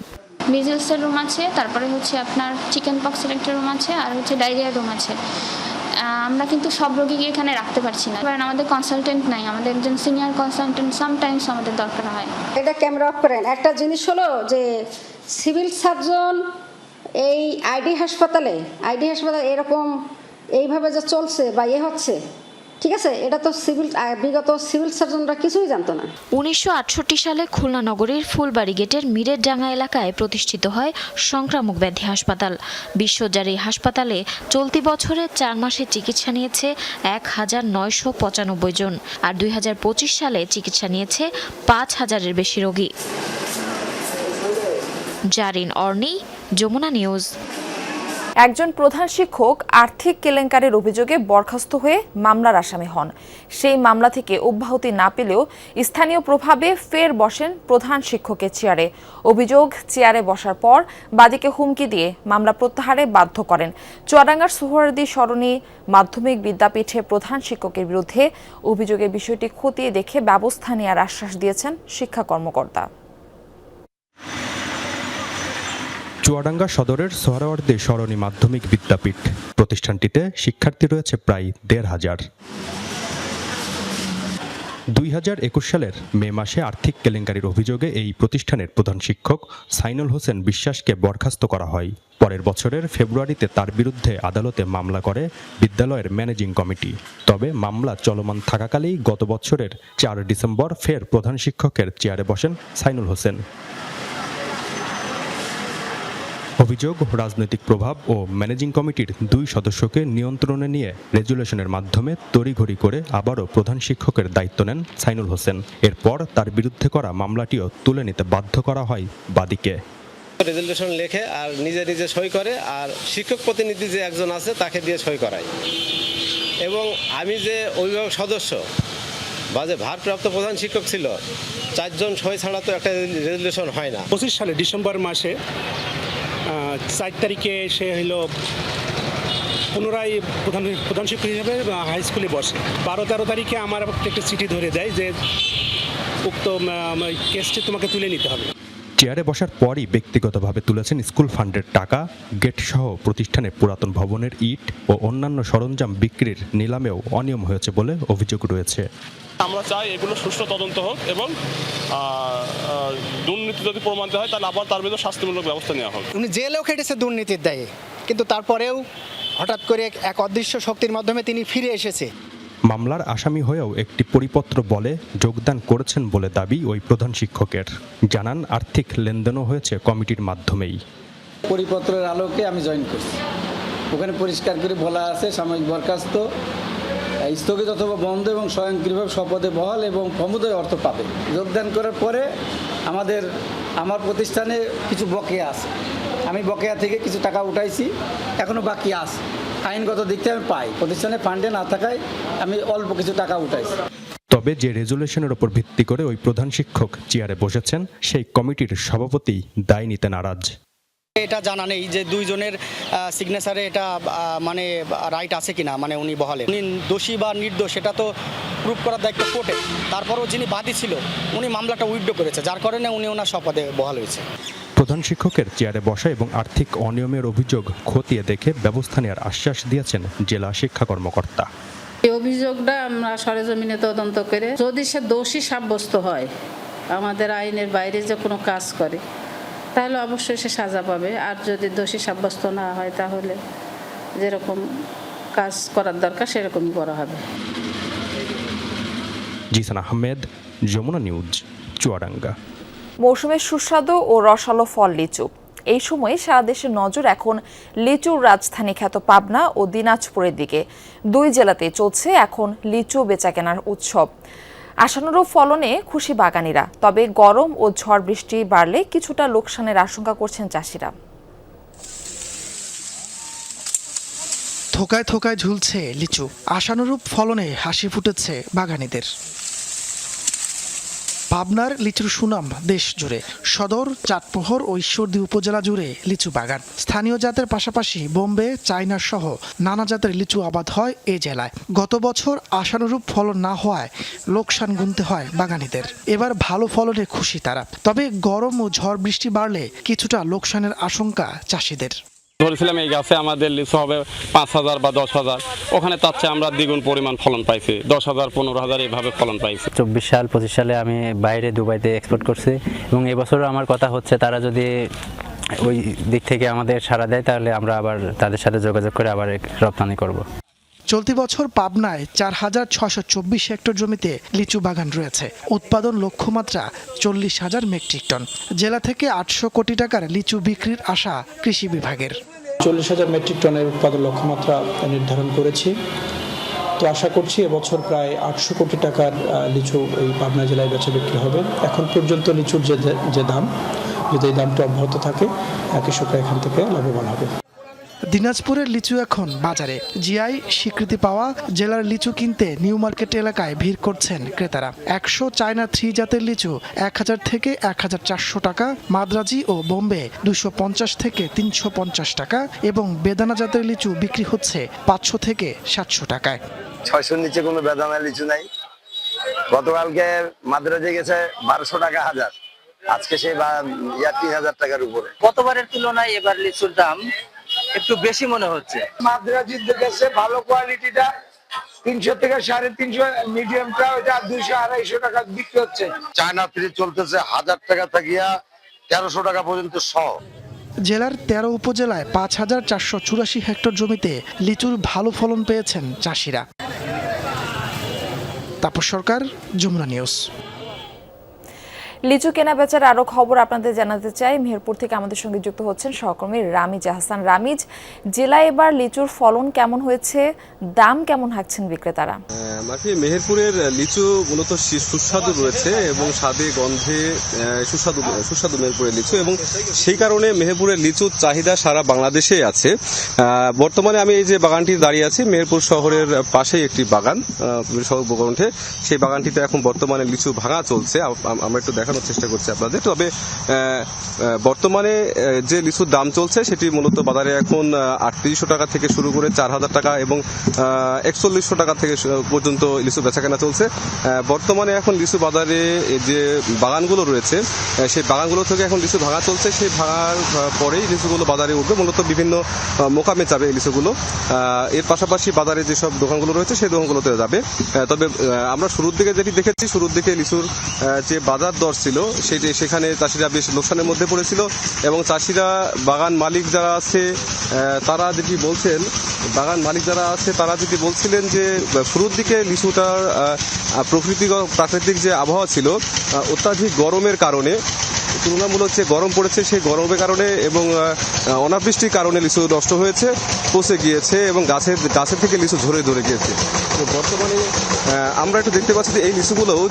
মিজেলসের রুম আছে, তারপরে হচ্ছে আপনার চিকেন পক্সের একটা রুম আছে, আর হচ্ছে ডায়রিয়ার রুম আছে। আমরা কিন্তু সব রোগীকে এখানে রাখতে পারছি না, কারণ আমাদের কনসালটেন্ট নাই, আমাদের একজন সিনিয়র কনসালটেন্ট সামটাইমস আমাদের দরকার হয়। এটা ক্যামেরা অফ করেন। একটা জিনিস হলো যে সিভিল সার্জন এই আইডি হাসপাতালে এরকম এইভাবে যে চলছে বা হচ্ছে, ঠিক আছে, এটা তো বিগত সিভিল সার্জনরা কিছুই জানতো না। 1968 সালে খুলনা নগরীর ফুলবাড়ি গেটের মিরের ডাঙ্গা এলাকায় প্রতিষ্ঠিত হয় সংক্রামক ব্যাধি হাসপাতাল। বিশ্বজার এই হাসপাতালে চলতি বছরে 4 মাসে চিকিৎসা নিয়েছে 1995 জন, আর 2025 সালে চিকিৎসা নিয়েছে 5000-এর বেশি রোগী। জারিন অর্নি, যমুনা নিউজ। একজন প্রধান শিক্ষক আর্থিক কেলেঙ্কারির অভিযোগে বরখাস্ত হয়ে মামলার আসামি হন। সেই মামলা থেকে অব্যাহতি না পেলেও স্থানীয় প্রভাবে ফের বসেন প্রধান শিক্ষকের চেয়ারে। অভিযোগ, চেয়ারে বসার পর বাদীকে হুমকি দিয়ে মামলা প্রত্যাহারে বাধ্য করেন। চুয়াডাঙ্গার সোহরাওয়ার্দী সরণি মাধ্যমিক বিদ্যাপীঠের প্রধান শিক্ষকের বিরুদ্ধে অভিযোগের বিষয়টি খতিয়ে দেখে ব্যবস্থা নেওয়ার আশ্বাস দিয়েছেন শিক্ষা কর্মকর্তা। চুয়াডাঙ্গা সদরের সোহরাওয়ার্দী সরণি মাধ্যমিক বিদ্যাপীঠ প্রতিষ্ঠানটিতে শিক্ষার্থী রয়েছে প্রায় 1,500। 2021 সালের মে মাসে আর্থিক কেলেঙ্কারির অভিযোগে এই প্রতিষ্ঠানের প্রধান শিক্ষক সাইনুল হোসেন বিশ্বাসকে বরখাস্ত করা হয়। পরের বছরের ফেব্রুয়ারিতে তার বিরুদ্ধে আদালতে মামলা করে বিদ্যালয়ের ম্যানেজিং কমিটি। তবে মামলা চলমান থাকাকালেই গত বছরের 4 ডিসেম্বর ফের প্রধান শিক্ষকের চেয়ারে বসেন সাইনুল হোসেন। অভিযোগ, রাজনৈতিক প্রভাব ও ম্যানেজিং কমিটির 2 সদস্যকে নিয়ন্ত্রণে নিয়ে রেজুলেশনের মাধ্যমে তড়িঘড়ি করে আবারও প্রধান শিক্ষকের দায়িত্ব নেন সাইনুল হোসেন। এরপর তার বিরুদ্ধে করা মামলাটিও তুলে নিতে বাধ্য করা হয় বাদীকে। রেজুলেশন লেখে আর নিজে সই করে, আর শিক্ষক প্রতিনিধি যে একজন আছে তাকে দিয়ে সই করায়। এবং আমি যে অভিভাবক সদস্য বা যে ভারপ্রাপ্ত প্রধান শিক্ষক ছিল, 4 জন সই ছাড়া তো একটা রেজুলেশন হয় না। 25 সালে ডিসেম্বর মাসে 4 তারিখে সে হইল পুনরায় প্রধান শিক্ষক হিসেবে হাই স্কুলে বসে। 12-13 তারিখে আমার একটা চিঠি ধরে দেয় যে উক্ত কেসটি তোমাকে তুলে নিতে হবে। চেয়ারে বসার পরই ব্যক্তিগতভাবে তুলেছেন স্কুল ফান্ডের টাকা, গেট সহ প্রতিষ্ঠানের পুরাতন ভবনের ইট ও অন্যান্য সরঞ্জাম বিক্রির নিলামেও অনিয়ম হয়েছে বলে অভিযোগ রয়েছে। আমরা চাই এগুলো সুষ্ঠু তদন্ত হোক এবং দুর্নীতি যদি প্রমাণিত হয় তাহলে আবার তার বিরুদ্ধে শাস্তিমূলক ব্যবস্থা নেওয়া হোক। উনি জেলেও খেটেছে দুর্নীতির দায়ে, কিন্তু তারপরেও হঠাৎ করে এক অদৃশ্য শক্তির মাধ্যমে তিনি ফিরে এসেছে। মামলার আসামি হয়েও একটি পরিপত্র বলে যোগদান করেছেন বলে দাবি ওই প্রধান শিক্ষকের। জানান, আর্থিক লেনদেনও হয়েছে কমিটির মাধ্যমেই। পরিপত্রের আলোকে আমি জয়েন করছি। ওখানে পরিষ্কার করে বলা আছে সাময়িক বরখাস্ত, স্থগিত অথবা বন্ধ এবং স্বয়ংক্রিয়ভাবে শপথে বহাল এবং সমুদয় অর্থ পাবে। যোগদান করার পরে আমার প্রতিষ্ঠানে কিছু বকেয়া আছে, আমি বকেয়া থেকে কিছু টাকা উঠাইছি, এখনও বাকি আছে। আইনগত দিক থেকে আমি পাই, প্রতিষ্ঠানে ফান্ডে না থাকায় আমি অল্প কিছু টাকা উঠাইছি। তবে যে রেজুলেশনের উপর ভিত্তি করে ওই প্রধান শিক্ষক চেয়ারে বসেছেন, সেই কমিটির সভাপতি দায় নিতে নারাজ। এটা জানা নেই যে 2 জনের সিগনেচারে এটা মানে রাইট আছে কিনা, মানে উনি বহালে উনি দোষী বা নির্দোষ সেটা তো প্রুফ করার দায়িত্ব কোর্টে। তারপরও যিনি বাদী ছিল উনি মামলাটা উইথড্র করেছে, যার কারণে উনি ওনার শপথে বহাল হয়েছে। প্রধান শিক্ষকের চেয়ারে বসা এবং আর্থিক অনিয়মের অভিযোগ খতিয়ে দেখে ব্যবস্থা নেওয়ার আশ্বাস দিয়েছেন জেলা শিক্ষা কর্মকর্তা। এই অভিযোগটা আমরা সরেজমিনে তদন্ত করে যদি সে দোষী সাব্যস্ত হয় আমাদের আইনের বাইরে যে কোনো কাজ করে তাহলে অবশ্যই সে সাজা পাবে, আর যদি দোষী সাব্যস্ত না হয় তাহলে যেরকম কাজ করার দরকার সেরকমই করা হবে। জিসান আহমেদ, যমুনা নিউজ, চুয়াডাঙ্গা। মৌসুমের সুস্বাদু ও রসালো ফল লিচু। এই সময়ে সারা দেশের নজর এখন লিচুর রাজধানী খ্যাত পাবনা ও দিনাজপুরের দিকে। দুই জেলাতেই চলছে এখন লিচু বেচাকেনার উৎসব। আশানুরূপ ফলনে খুশি বাগানীরা, তবে গরম ও ঝড় বৃষ্টি বাড়লে কিছুটা লোকসানের আশঙ্কা করছেন চাষিরা। থোকায় থোকায় ঝুলছে লিচু, আশানুরূপ ফলনে হাসি ফুটেছে বাগানীদের। পাবনার লিচুর সুনাম দেশ জুড়ে। সদর, চাটমোহর ও ঈশ্বরদী উপজেলা জুড়ে লিচু বাগান। স্থানীয় জাতের পাশাপাশি বোম্বে, চায়না সহ নানা জাতের লিচু আবাদ হয় এই জেলায়। গত বছর আশানুরূপ ফলন না হওয়ায় লোকসান গুনতে হয় বাগানীদের। এবার ভালো ফলনে খুশি তারা, তবে গরম ও ঝড় বৃষ্টি বাড়লে কিছুটা লোকসানের আশঙ্কা চাষিদের। ধরেছিলাম এই গাছে আমাদের লিচু হবে 5,000 বা 10,000, ওখানে তার চেয়ে আমরা দ্বিগুণ পরিমাণ ফলন পাইছি, 10,000 15,000 এইভাবে ফলন পাইছি। 24 সাল 25 সালে আমি বাইরে দুবাইতে এক্সপোর্ট করছি, এবং এবছরও আমার কথা হচ্ছে তারা যদি ওই দিক থেকে আমাদের সাড়া দেয় তাহলে আমরা আবার তাদের সাথে যোগাযোগ করে আবার রপ্তানি করব। চলতি বছর পাবনায় 4,624 হেক্টর জমিতে লিচু বাগান রয়েছে। উৎপাদন লক্ষ্যমাত্রা 40,000 মেট্রিক টন। জেলা থেকে 800 কোটি টাকার লিচু বিক্রির আশা কৃষি বিভাগের। 40,000 মেট্রিক টনের উৎপাদন লক্ষ্যমাত্রা নির্ধারণ করেছি। তো আশা করছি এবছর প্রায় 800 কোটি টাকার লিচু এই পাবনা জেলায় বেচা বিক্রি হবে। এখন পর্যন্ত লিচুর যে দাম, যদি এই দামটা অব্যাহত থাকে, কৃষকরা এখান থেকে লাভবান হবে। দিনাজপুরের লিচু এখন বাজারে। জিআই স্বীকৃতি পাওয়া জেলার লিচু কিনতে নিউ মার্কেট এলাকায় ভিড় করছেন ক্রেতারা। 100 চায়না 3 জাতের লিচু 1000 থেকে 1400 টাকা, মাদ্রাজি ও বোম্বে 250 থেকে 350 টাকা এবং বেদানা জাতের লিচু বিক্রি হচ্ছে 500 থেকে 700 টাকায়। 600-র নিচে কোনো বেদানা লিচু নাই। গতকালকে মাদ্রাজি গেছে 1200 টাকা হাজার, আজকে সেই 3000 টাকার উপরে। গতবারের তুলনায় এবার লিচুর দাম একটু বেশি মনে হচ্ছে। মাদ্রাজির কাছে ভালো কোয়ালিটিটা 300 থেকে 350, মিডিয়ামটা ওটা 200-250 টাকা বিক্রি হচ্ছে। চায়না 3 চলতেছে 1000 টাকা থেকে 1300 টাকা পর্যন্ত সহ। জেলার 13 উপজেলায় 5,484 হেক্টর জমিতে লিচুর ভালো ফলন পেয়েছেন চাষিরা। তাপস সরকার, যমুনা নিউজ। লিচু কেনা বেচার আরো খবর আপনাদের জানাতে চাই। মেহেরপুর থেকে আমাদের সঙ্গে যুক্ত হচ্ছেন সহকর্মী রামিজ হাসান। রামিজ, জেলায় এবার লিচুর ফলন কেমন হয়েছে, দাম কেমন হাঁকছেন বিক্রেতারা? মেহেরপুরের লিচু মূলত সুস্বাদু রয়েছে এবং স্বাদে গন্ধে সুস্বাদু মেহেরপুরের লিচু, এবং সেই কারণে মেহেরপুরের লিচুর চাহিদা সারা বাংলাদেশে আছে। বর্তমানে আমি এই যে বাগানটি দাঁড়িয়ে আছি, মেহেরপুর শহরের পাশেই একটি বাগান, শহর উপকণ্ঠে। সেই বাগানটিতে এখন বর্তমানে লিচু ভাঙা চলছে। আমরা একটু দেখানোর চেষ্টা করছি আপনাদের। তবে বর্তমানে যে লিচুর দাম চলছে সেটি মূলত বাজারে এখন 3800 টাকা থেকে শুরু করে 4000 টাকা এবং 4100 টাকা থেকে পর্যন্ত লিচু বেচাকেনা চলছে। বর্তমানে এখন লিচু বাজারে যে বাগানগুলো রয়েছে সেই বাগানগুলো থেকে এখন লিচু ভাঙা চলছে। সেই ভাঙার পরেই লিচুগুলো বাজারে উঠবে, মূলত বিভিন্ন মোকামে যাবে এই লিচুগুলো। এর পাশাপাশি বাজারে যেসব দোকানগুলো রয়েছে সেই দোকানগুলোতে যাবে। তবে আমরা শুরুর দিকে যেটি দেখেছি, শুরুর দিকে লিচুর যে বাজার দর ছিল সেখানে চাষিরা বেশ লোকসানের মধ্যে পড়েছিল, এবং চাষিরা বাগান মালিক যারা আছে তারা যেটি বলছেন, তারা যেটি বলছিলেন যে শুরুর দিকে লিচুটার প্রাকৃতিক যে আবহাওয়া ছিল, অত্যাধিক গরমের কারণে, তুলনামূলক যে গরম পড়েছে সেই গরমের কারণে এবং অনাবৃষ্টির কারণে লিচু নষ্ট হয়েছে, পচে গিয়েছে এবং গাছের থেকে লিচু ঝরে গিয়েছে। তো বর্তমানে আমরা একটু দেখতে পাচ্ছি যে এই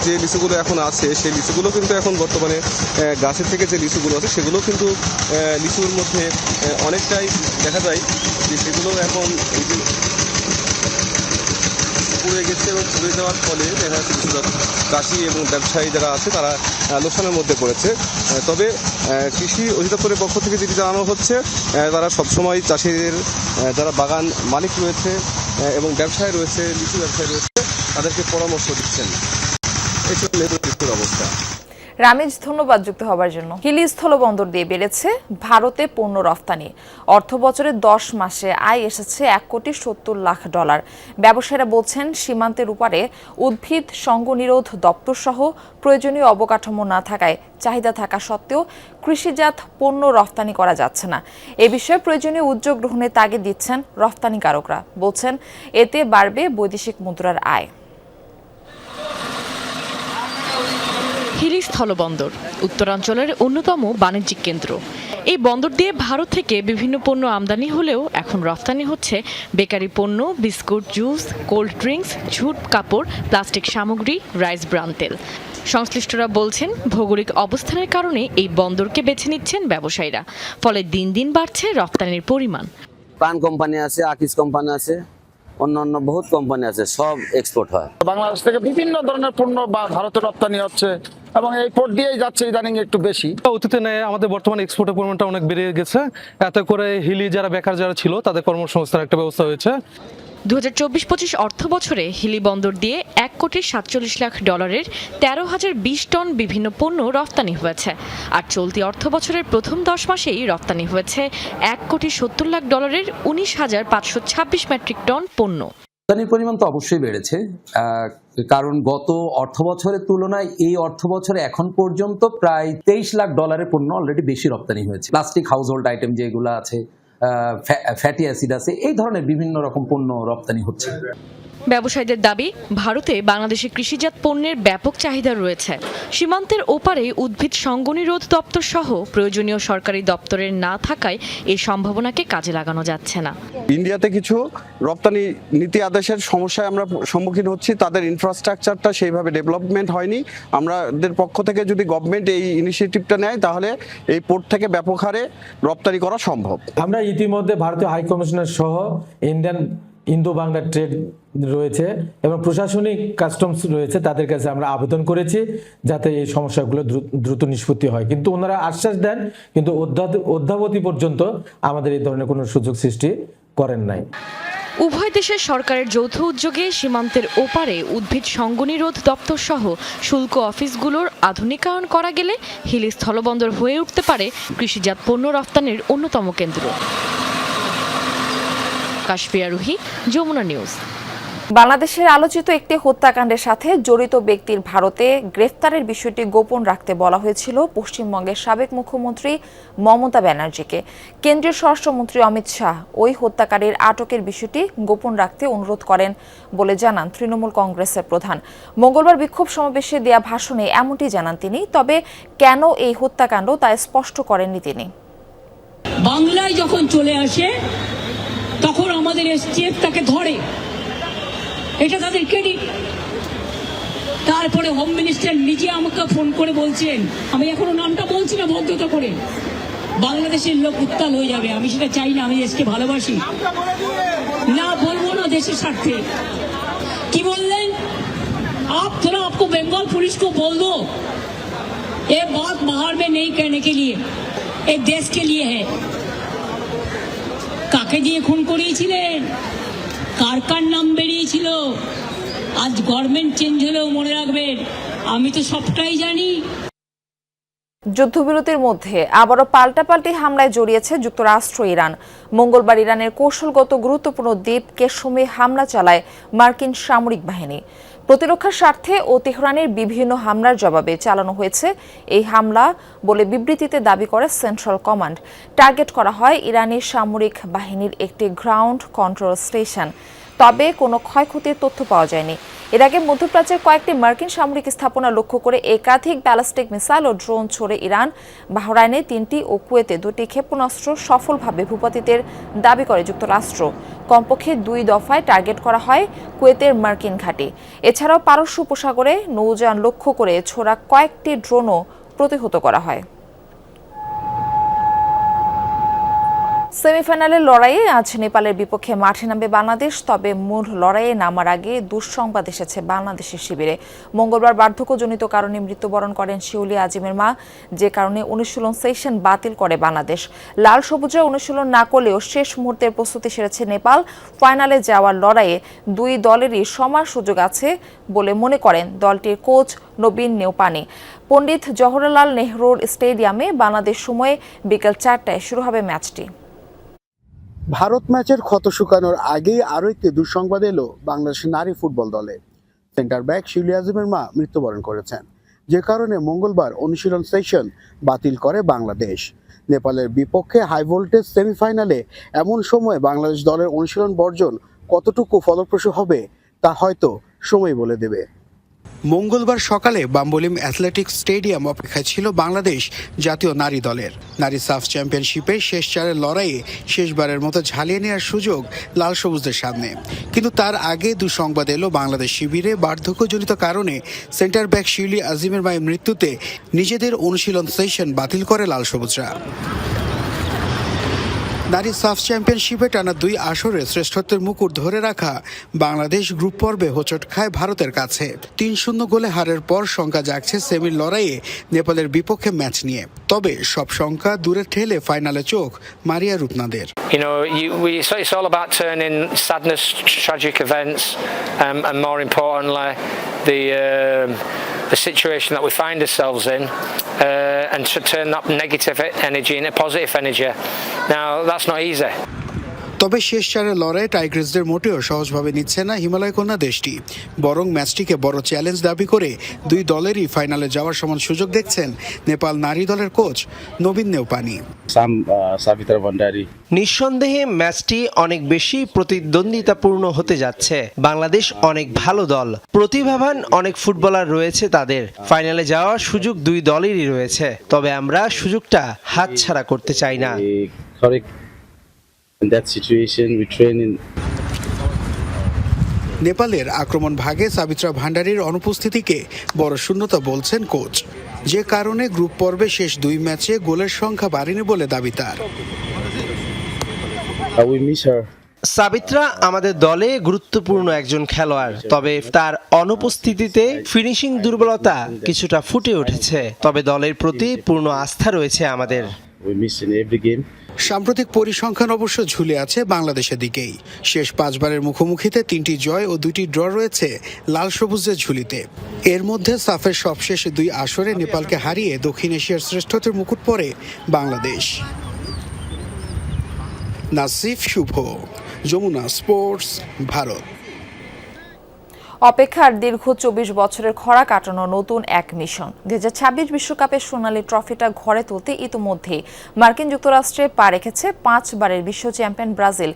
যে লিচুগুলো এখন আছে সেই লিচুগুলো কিন্তু এখন বর্তমানে গাছের থেকে যে লিচুগুলো আছে সেগুলো কিন্তু লিচুর মধ্যে অনেকটাই দেখা যায় যে সেগুলো এখন পুড়ে গেছে, এবং পুড়ে যাওয়ার ফলে দেখা যাচ্ছে কিছুটা চাষি এবং ব্যবসায়ী যারা আছে তারা লোকসানের মধ্যে পড়েছে। তবে কৃষি অধিদপ্তরের পক্ষ থেকে যেটি জানানো হচ্ছে, তারা সবসময় চাষিদের যারা বাগান মালিক রয়েছে এবং ব্যবসায়ী রয়েছে, লিচু ব্যবসায়ী রয়েছে, তাদেরকে পরামর্শ দিচ্ছেন। এই লিচুর অবস্থা। রামিজ, ধন্যবাদ যুক্ত হবার জন্য। হিলি স্থলবন্দর দিয়ে বেড়েছে ভারতে পণ্য রফতানি। অর্থ বছরের 10 মাসে আয় এসেছে $1,70,00,000। ব্যবসায়ীরা বলছেন, সীমান্তের উপারে উদ্ভিদ সঙ্গনিরোধ দপ্তর সহ প্রয়োজনীয় অবকাঠামো না থাকায় চাহিদা থাকা সত্ত্বেও কৃষিজাত পণ্য রফতানি করা যাচ্ছে না। এ বিষয়ে প্রয়োজনীয় উদ্যোগ গ্রহণের তাগিদ দিচ্ছেন রফতানিকারকরা। বলছেন, এতে বাড়বে বৈদেশিক মুদ্রার আয়। হিলি স্থলবন্দর উত্তরাঞ্চলের অন্যতম বাণিজ্যিক কেন্দ্র। এই বন্দর দিয়ে ভারত থেকে বিভিন্ন পণ্য আমদানি হলেও এখন রফতানি হচ্ছে বেকারি পণ্য, বিস্কুট, জুস, কোল্ড ড্রিঙ্কস, ঝুট কাপড়, প্লাস্টিক সামগ্রী, রাইস ব্রান তেল। সংশ্লিষ্টরা বলছেন, ভৌগোলিক অবস্থানের কারণে এই বন্দরকে বেছে নিচ্ছেন ব্যবসায়ীরা। ফলে দিন দিন বাড়ছে রফতানির পরিমাণ। পান কোম্পানি আছে, আকিস কোম্পানি আছে, অন্যান্য বহুত কোম্পানি আছে, সব এক্সপোর্ট হয়। বাংলাদেশ থেকে বিভিন্ন ধরনের পণ্য ভারতে রপ্তানি হচ্ছে এবং এই পোর্ট দিয়েই যাচ্ছে ইদানিং একটু বেশি। অতীতে নেয় আমাদের বর্তমানে এক্সপোর্টের পরিমাণটা অনেক বেড়ে গেছে। এতে করে হিলি যারা বেকার যারা ছিল তাদের কর্মসংস্থানের একটা ব্যবস্থা হয়েছে। 2024-25 অর্থ বছরে হিলি বন্দর দিয়ে $1,47,00,000 13,020 টন বিভিন্ন পণ্য রফতানি হয়েছে। আর চলতি অর্থ বছরের প্রথম 10 মাসেই রপ্তানি হয়েছে $1,70,00,000 19,526 মেট্রিক টন পণ্য। রপ্তানির পরিমাণ তো অবশ্যই বেড়েছে, কারণ গত অর্থ বছরের তুলনায় এই অর্থ বছরে এখন পর্যন্ত প্রায় $23,00,000 পণ্য অলরেডি বেশি রপ্তানি হয়েছে। প্লাস্টিক হাউসহোল্ড আইটেম যেগুলো আছে, ফ্যাটি অ্যাসিড আছে, এই ধরনের বিভিন্ন রকম পণ্য রপ্তানি হচ্ছে। ব্যবসায়ীদের দাবি, ভারতে বাংলাদেশে কৃষিজাত পণ্যের ব্যাপক চাহিদা রয়েছে। সীমান্তের ওপারে উদ্ভিদ সঙ্গনিরোধ দপ্তর সহ প্রয়োজনীয় সরকারি দপ্তরের না থাকায় এই সম্ভাবনাকে কাজে লাগানো যাচ্ছে না। ইন্ডিয়াতে কিছু রপ্তানি নীতি আদেশের সমস্যায় আমরা সম্মুখীন হচ্ছি। তাদের ইনফ্রাস্ট্রাকচারটা সেইভাবে ডেভেলপমেন্ট হয়নি। আমাদের পক্ষ থেকে যদি গভর্নমেন্ট এই ইনিশিয়েটিভটা নেয় তাহলে এই পোর্ট থেকে ব্যাপক হারে রপ্তানি করা সম্ভব। আমরা ইতিমধ্যে ভারতীয় হাই কমিশনার সহ ইন্দো বাংলা ট্রেড রয়েছে এবং প্রশাসনিক কাস্টমস রয়েছে, তাদের কাছে আমরা আবেদন করেছি যাতে এই সমস্যাগুলো দ্রুত নিষ্পত্তি হয়। কিন্তু ওনারা আশ্বাস দেন, কিন্তু অদ্যাবধি পর্যন্ত আমাদের এই ধরনের কোনো সুযোগ সৃষ্টি করেন নাই। উভয় দেশের সরকারের যৌথ উদ্যোগে সীমান্তের ওপারে উদ্ভিদ সঙ্গনিরোধ দপ্তর সহ শুল্ক অফিসগুলোর আধুনিকায়ন করা গেলে হিলি স্থলবন্দর হয়ে উঠতে পারে কৃষিজাত পণ্য রফতানির অন্যতম কেন্দ্র। কাশফিয়া রুহি, যমুনা নিউজ। বাংলাদেশের আলোচিত একটি হত্যাকাণ্ডের সাথে জড়িত ব্যক্তির ভারতে গ্রেফতারের বিষয়টি গোপন রাখতে বলা হয়েছিল পশ্চিমবঙ্গের সাবেক মুখ্যমন্ত্রী মমতা ব্যানার্জিকে। কেন্দ্রীয় স্বরাষ্ট্রমন্ত্রী অমিত শাহ ওই হত্যাকারীর আটকের বিষয়টি গোপন রাখতে অনুরোধ করেন বলে জানান তৃণমূল কংগ্রেসের প্রধান। মঙ্গলবার বিক্ষোভ সমাবেশে দেয়া ভাষণে এমনটি জানান তিনি। তবে কেন এই হত্যাকাণ্ড তা স্পষ্ট করেননি তিনি। বাংলায় যখন চলে আসে তখন আমাদের এসটিএফ তাকে ধরে, এটা তাদের ক্রেডিট। তারপরে হোম মিনিস্টার নিজে আমাকে ফোন করে বলছেন, আমি এখনো নামটা বলছি না ভদ্রতা করে, বাংলাদেশের লোক উত্তাল হয়ে যাবে, আমি সেটা চাই না, আমি দেশকে ভালোবাসি না, বলবো না দেশের স্বার্থে। কি বললেন, आप थोड़ा आपको बंगाल पुलिस को बोल दो ये बात बाहर में नहीं कहने के लिए, ये देश के लिए है। কাকে দিয়ে খুন করিয়েছিলেন, কার কার নাম বেরিয়েছিল, আজ গভর্নমেন্ট চেঞ্জ হলেও মনে রাখবেন আমি তো সবটাই জানি। যুদ্ধবিরতির মধ্যে আবারও পাল্টাপাল্টি হামলায় জড়িয়েছে যুক্তরাষ্ট্র ইরান। মঙ্গলবার ইরানের কৌশলগত গুরুত্বপূর্ণ দ্বীপ কেশমে হামলা চালায় মার্কিন সামরিক বাহিনী। প্রতিরক্ষার স্বার্থে ও তেহরানের বিভিন্ন হামলার জবাবে চালানো হয়েছে এই হামলা বলে বিবৃতিতে দাবি করে সেন্ট্রাল কমান্ড। টার্গেট করা হয় ইরানের সামরিক বাহিনীর একটি গ্রাউন্ড কন্ট্রোল স্টেশন। তবে কোনো ক্ষয়ক্ষতির তথ্য পাওয়া যায়নি। এর আগে মধ্যপ্রাচ্যের কয়েকটি মার্কিন সামরিক স্থাপনা লক্ষ্য করে একাধিক ব্যালিস্টিক মিসাইল ও ড্রোন ছোড়ে ইরান। বাহরাইনে 3টি ও কুয়েতে 2টি ক্ষেপণাস্ত্র সফলভাবে ভূপাতিতের দাবি করে যুক্তরাষ্ট্র। কমপক্ষে 2 দফায় টার্গেট করা হয় কুয়েতের মার্কিন ঘাঁটি। এছাড়াও পারস্য উপসাগরে নৌযান লক্ষ্য করে ছোড়া কয়েকটি ড্রোনও প্রতিহত করা হয়। সেমিফাইনালের লড়াইয়ে আজ নেপালের বিপক্ষে মাঠে নামবে বাংলাদেশ। তবে মূল লড়াইয়ে নামার আগে দুঃসংবাদ এসেছে বাংলাদেশের শিবিরে। মঙ্গলবার বার্ধক্যজনিত কারণে মৃত্যুবরণ করেন শিউলি আজিমের মা, যে কারণে অনুশীলন সেশন বাতিল করে বাংলাদেশ। লাল সবুজে অনুশীলন না করলেও শেষ মুহূর্তের প্রস্তুতি সেরেছে নেপাল। ফাইনালে যাওয়ার লড়াইয়ে দুই দলেরই সমান সুযোগ আছে বলে মনে করেন দলটির কোচ নবীন নেওপানি। পণ্ডিত জওহরলাল নেহরুর স্টেডিয়ামে বাংলাদেশ সময়ে বিকেল 4টায় শুরু হবে ম্যাচটি। ভারত ম্যাচের ক্ষত শুকানোর আগেই আরও একটি দুঃসংবাদ এলো বাংলাদেশের নারী ফুটবল দলে। সেন্টার ব্যাক শিউলি আজিমের মা মৃত্যুবরণ করেছেন, যে কারণে মঙ্গলবার অনুশীলন সেশন বাতিল করে বাংলাদেশ। নেপালের বিপক্ষে হাই ভোল্টেজ সেমিফাইনালে এমন সময় বাংলাদেশ দলের অনুশীলন বর্জন কতটুকু ফলপ্রসূ হবে তা হয়তো সময় বলে দেবে। মঙ্গলবার সকালে বাম্বলিম অ্যাথলেটিক্স স্টেডিয়াম অপেক্ষায় ছিল বাংলাদেশ জাতীয় নারী দলের। নারী সাফ চ্যাম্পিয়নশিপে শেষ চারের লড়াইয়ে শেষবারের মতো ঝালিয়ে নেওয়ার সুযোগ লাল সবুজদের সামনে। কিন্তু তার আগে দুঃসংবাদ এলো বাংলাদেশ শিবিরে বার্ধক্যজনিত কারণে সেন্টার ব্যাক শিউলি আজিমের মায়ের মৃত্যুতে নিজেদের অনুশীলন সেশন বাতিল করে লাল সবুজরা। নারী সাফ চ্যাম্পিয়নশিপে টানা 2 আসরে শ্রেষ্ঠত্বের মুকুট ধরে রাখা বাংলাদেশ গ্রুপ পর্বে হোঁচট খায় ভারতের কাছে। 3-0 গোলে হারের পর শঙ্কা জাগছে সেমির লড়াইয়ে নেপালের বিপক্ষে ম্যাচ নিয়ে। তবে সব শঙ্কা দূরে ঠেলে ফাইনালে চোখ মারিয়া রূপনাদের। It's all about turning sadness, tragic events, and more importantly, the situation that we find ourselves in, and to turn that negative energy into positive energy. Now, that's not easy. তবে শেষ চারের লড়াই টাইগ্রেসদের মোটেও সহজভাবে নিচ্ছে না হিমালয় কন্যা দেশটি, বরং ম্যাচটিকে বড় চ্যালেঞ্জ দাবি করে দুই দলেরই ফাইনালে যাওয়ার সমান সুযোগ দেখছেন নেপাল নারী দলের কোচ নবীন নেওপানি। নিঃসন্দেহে ম্যাচটি অনেক বেশি প্রতিদ্বন্দ্বিতাপূর্ণ হতে যাচ্ছে। বাংলাদেশ অনেক ভালো দল, প্রতিভাবান অনেক ফুটবলার রয়েছে তাদের। ফাইনালে যাওয়ার সুযোগ দুই দলেরই রয়েছে, তবে আমরা সুযোগটা হাতছাড়া করতে চাই না। নেপালের আক্রমণ ভাগে সাবিত্রা ভান্ডারীর অনুপস্থিতিকে বড় শূন্যতা বলছেন কোচ, যে কারণে গ্রুপ পর্বে শেষ 2 ম্যাচে গোলের সংখ্যা বাড়েনি বলে দাবি তার। সাবিত্রা আমাদের দলে গুরুত্বপূর্ণ একজন খেলোয়াড়, তবে তার অনুপস্থিতিতে ফিনিশিং দুর্বলতা কিছুটা ফুটে উঠেছে। তবে দলের প্রতি পূর্ণ আস্থা রয়েছে আমাদের। সাম্প্রতিক পরিসংখ্যান অবশ্য ঝুলে আছে বাংলাদেশের দিকেই। শেষ 5 বারের মুখোমুখিতে 3টি জয় ও 2টি ড্র রয়েছে লাল সবুজের ঝুলিতে। এর মধ্যে সাফের সবশেষ 2 আসরে নেপালকে হারিয়ে দক্ষিণ এশিয়ার শ্রেষ্ঠত্বের মুকুট পরে বাংলাদেশ। নাসিফ শুভ, যমুনা স্পোর্টস, ভারত। অপেক্ষার দীর্ঘ 24 বছরের খরা কাটানো নতুন এক মিশন। 2026 বিশ্বকাপের সোনালী ট্রফিটা ঘরে তুলতে ইতিমধ্যে মার্কিন যুক্তরাষ্ট্রে পা রেখেছে 5 বারের বিশ্ব champion Brazil.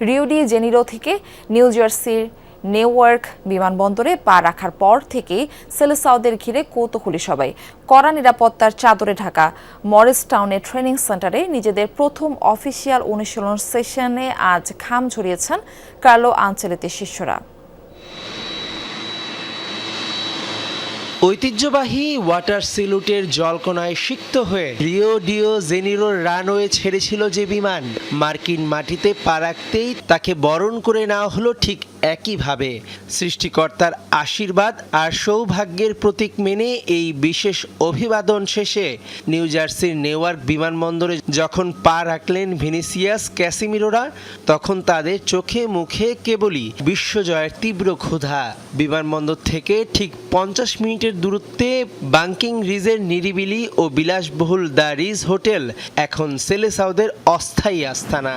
Rio de Janeiro থেকে নিউ জার্সির নেওয়ার্ক বিমানবন্দরে পা রাখার পর থেকেই সেলেসাওদের ঘিরে কৌতূহলী সবাই। কড়া নিরাপত্তার চাদরে ঢাকা মরিস টাউনের ট্রেনিং সেন্টারে নিজেদের প্রথম অফিসিয়াল অনুশীলন সেশনে আজ ঘাম ঝরিয়েছেন কার্লো আনচেলত্তির শিষ্যরা। ঐতিহ্যবাহী ওয়াটার সিলুটের জলকণায় সিক্ত হয়ে রিও ডিও জেনিরোর রানওয়ে ছেড়েছিল যে বিমান, মার্কিন মাটিতে পা রাখতেই তাকে বরণ করে নেওয়া হলো ঠিক একইভাবে। সৃষ্টিকর্তার আশীর্বাদ আর সৌভাগ্যের প্রতীক মেনে এই বিশেষ অভিবাদন শেষে নিউ জার্সির নেওয়ার্ক বিমানবন্দরে যখন পা রাখলেন ভিনিসিয়াস ক্যাসিমিরোরা, তখন তাদের চোখে মুখে কেবলই বিশ্বজয়ের তীব্র ক্ষুধা। বিমানবন্দর থেকে ঠিক 50 মিনিটের দূরত্বে বাংকিং রিজের নিরিবিলি ও বিলাসবহুল দ্য রিজ হোটেল এখন সেলেসাওদের অস্থায়ী আস্তানা।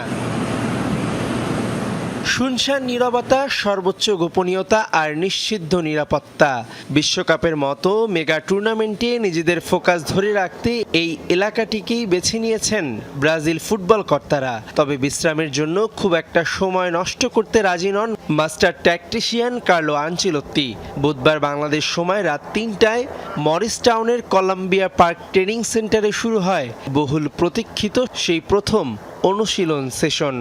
শুনশান নীরবতা, সর্বোচ্চ গোপনীয়তা আর নিশ্চিদ্ধ নিরাপত্তা। বিশ্বকাপের মতো মেগা টুর্নামেন্টে নিজেদের ফোকাস ধরে রাখতে এই এলাকাটিকেই বেছে নিয়েছেন ব্রাজিল ফুটবল কর্তারা। তবে বিশ্রামের জন্য খুব একটা সময় নষ্ট করতে রাজি নন মাস্টার ট্যাকটিশিয়ান কার্লো আনচেলত্তি। বুধবার বাংলাদেশ সময় রাত 3টায় মরিস টাউনের কলম্বিয়া পার্ক ট্রেনিং সেন্টারে শুরু হয় বহুল প্রতীক্ষিত সেই প্রথম অনুশীলন সেশন।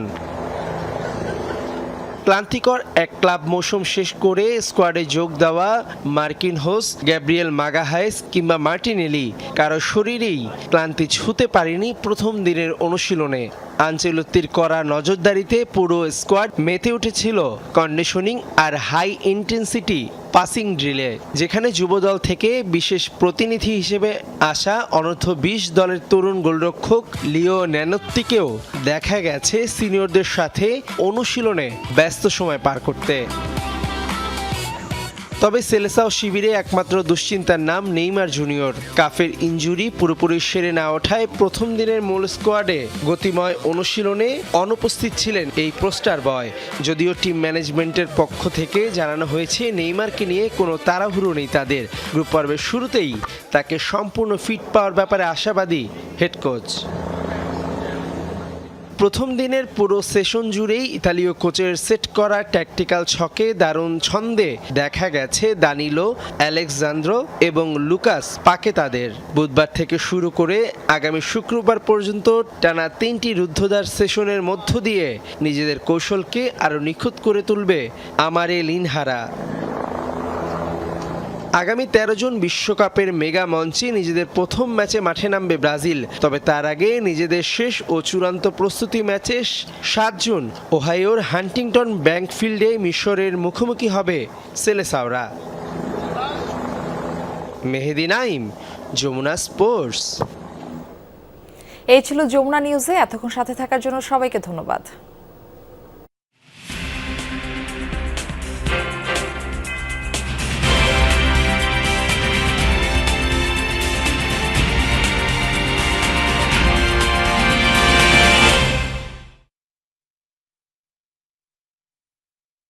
ক্লান্তিকর এক ক্লাব মৌসুম শেষ করে স্কোয়াডে যোগ দেওয়া মার্কিনহোস, গ্যাব্রিয়েল মাগাহাইস কিংবা মার্টিনেলি কারো শরীরেই ক্লান্তি ছুঁতে পারেনি প্রথম দিনের অনুশীলনে। আনচেলত্তির করা নজরদারিতে পুরো স্কোয়াড মেতে উঠেছিল কন্ডিশনিং আর হাই ইন্টেন্সিটি পাসিং ড্রিলে, যেখানে যুবদল থেকে বিশেষ প্রতিনিধি হিসেবে আসা অনূর্ধ্ব 20 দলের তরুণ গোলরক্ষক লিও ন্যানোত্তিকেও দেখা গেছে সিনিয়রদের সাথে অনুশীলনে ব্যস্ত সময় পার করতে। তবে সেলেসাও শিবিরে একমাত্র দুশ্চিন্তার নাম নেইমার জুনিয়র। কাফের ইনজুরি পুরোপুরি সেরে না ওঠায় প্রথম দিনের মূল স্কোয়াডে গতিময় অনুশীলনে অনুপস্থিত ছিলেন এই পোস্টার বয়। যদিও টিম ম্যানেজমেন্টের পক্ষ থেকে জানানো হয়েছে নেইমারকে নিয়ে কোনো তাড়াহুড়ো নেই তাদের। গ্রুপ পর্বের শুরুতেই তাকে সম্পূর্ণ ফিট পাওয়ার ব্যাপারে আশাবাদী হেড কোচ। প্রথম দিনের পুরো সেশন জুড়েই ইতালীয় কোচের সেট করা ট্যাকটিক্যাল ছকে দারুণ ছন্দে দেখা গেছে দানিলো, আলেক্সান্দ্রো এবং লুকাস পাকেতাদের। বুধবার থেকে শুরু করে আগামী শুক্রবার পর্যন্ত টানা 3টি রুদ্ধদ্বার সেশনের মধ্য দিয়ে নিজেদের কৌশলকে আরও নিখুঁত করে তুলবে আমারে লিনহারা। আগামী 13 জুন বিশ্বকাপের মেগা মঞ্চে নিজেদের প্রথম ম্যাচে মাঠে নামবে ব্রাজিল। তবে তার আগে নিজেদের শেষ ও চূড়ান্ত প্রস্তুতি ম্যাচে 7 জুন ওহাইওর হান্টিংটন ব্যাংক ফিল্ডে মিশরের মুখোমুখি হবে সেলেসাওরা। মেহেদি নাইম, যমুনা স্পোর্টস। এই ছিল যমুনা নিউজে। এতক্ষণ সাথে থাকার জন্য সবাইকে ধন্যবাদ।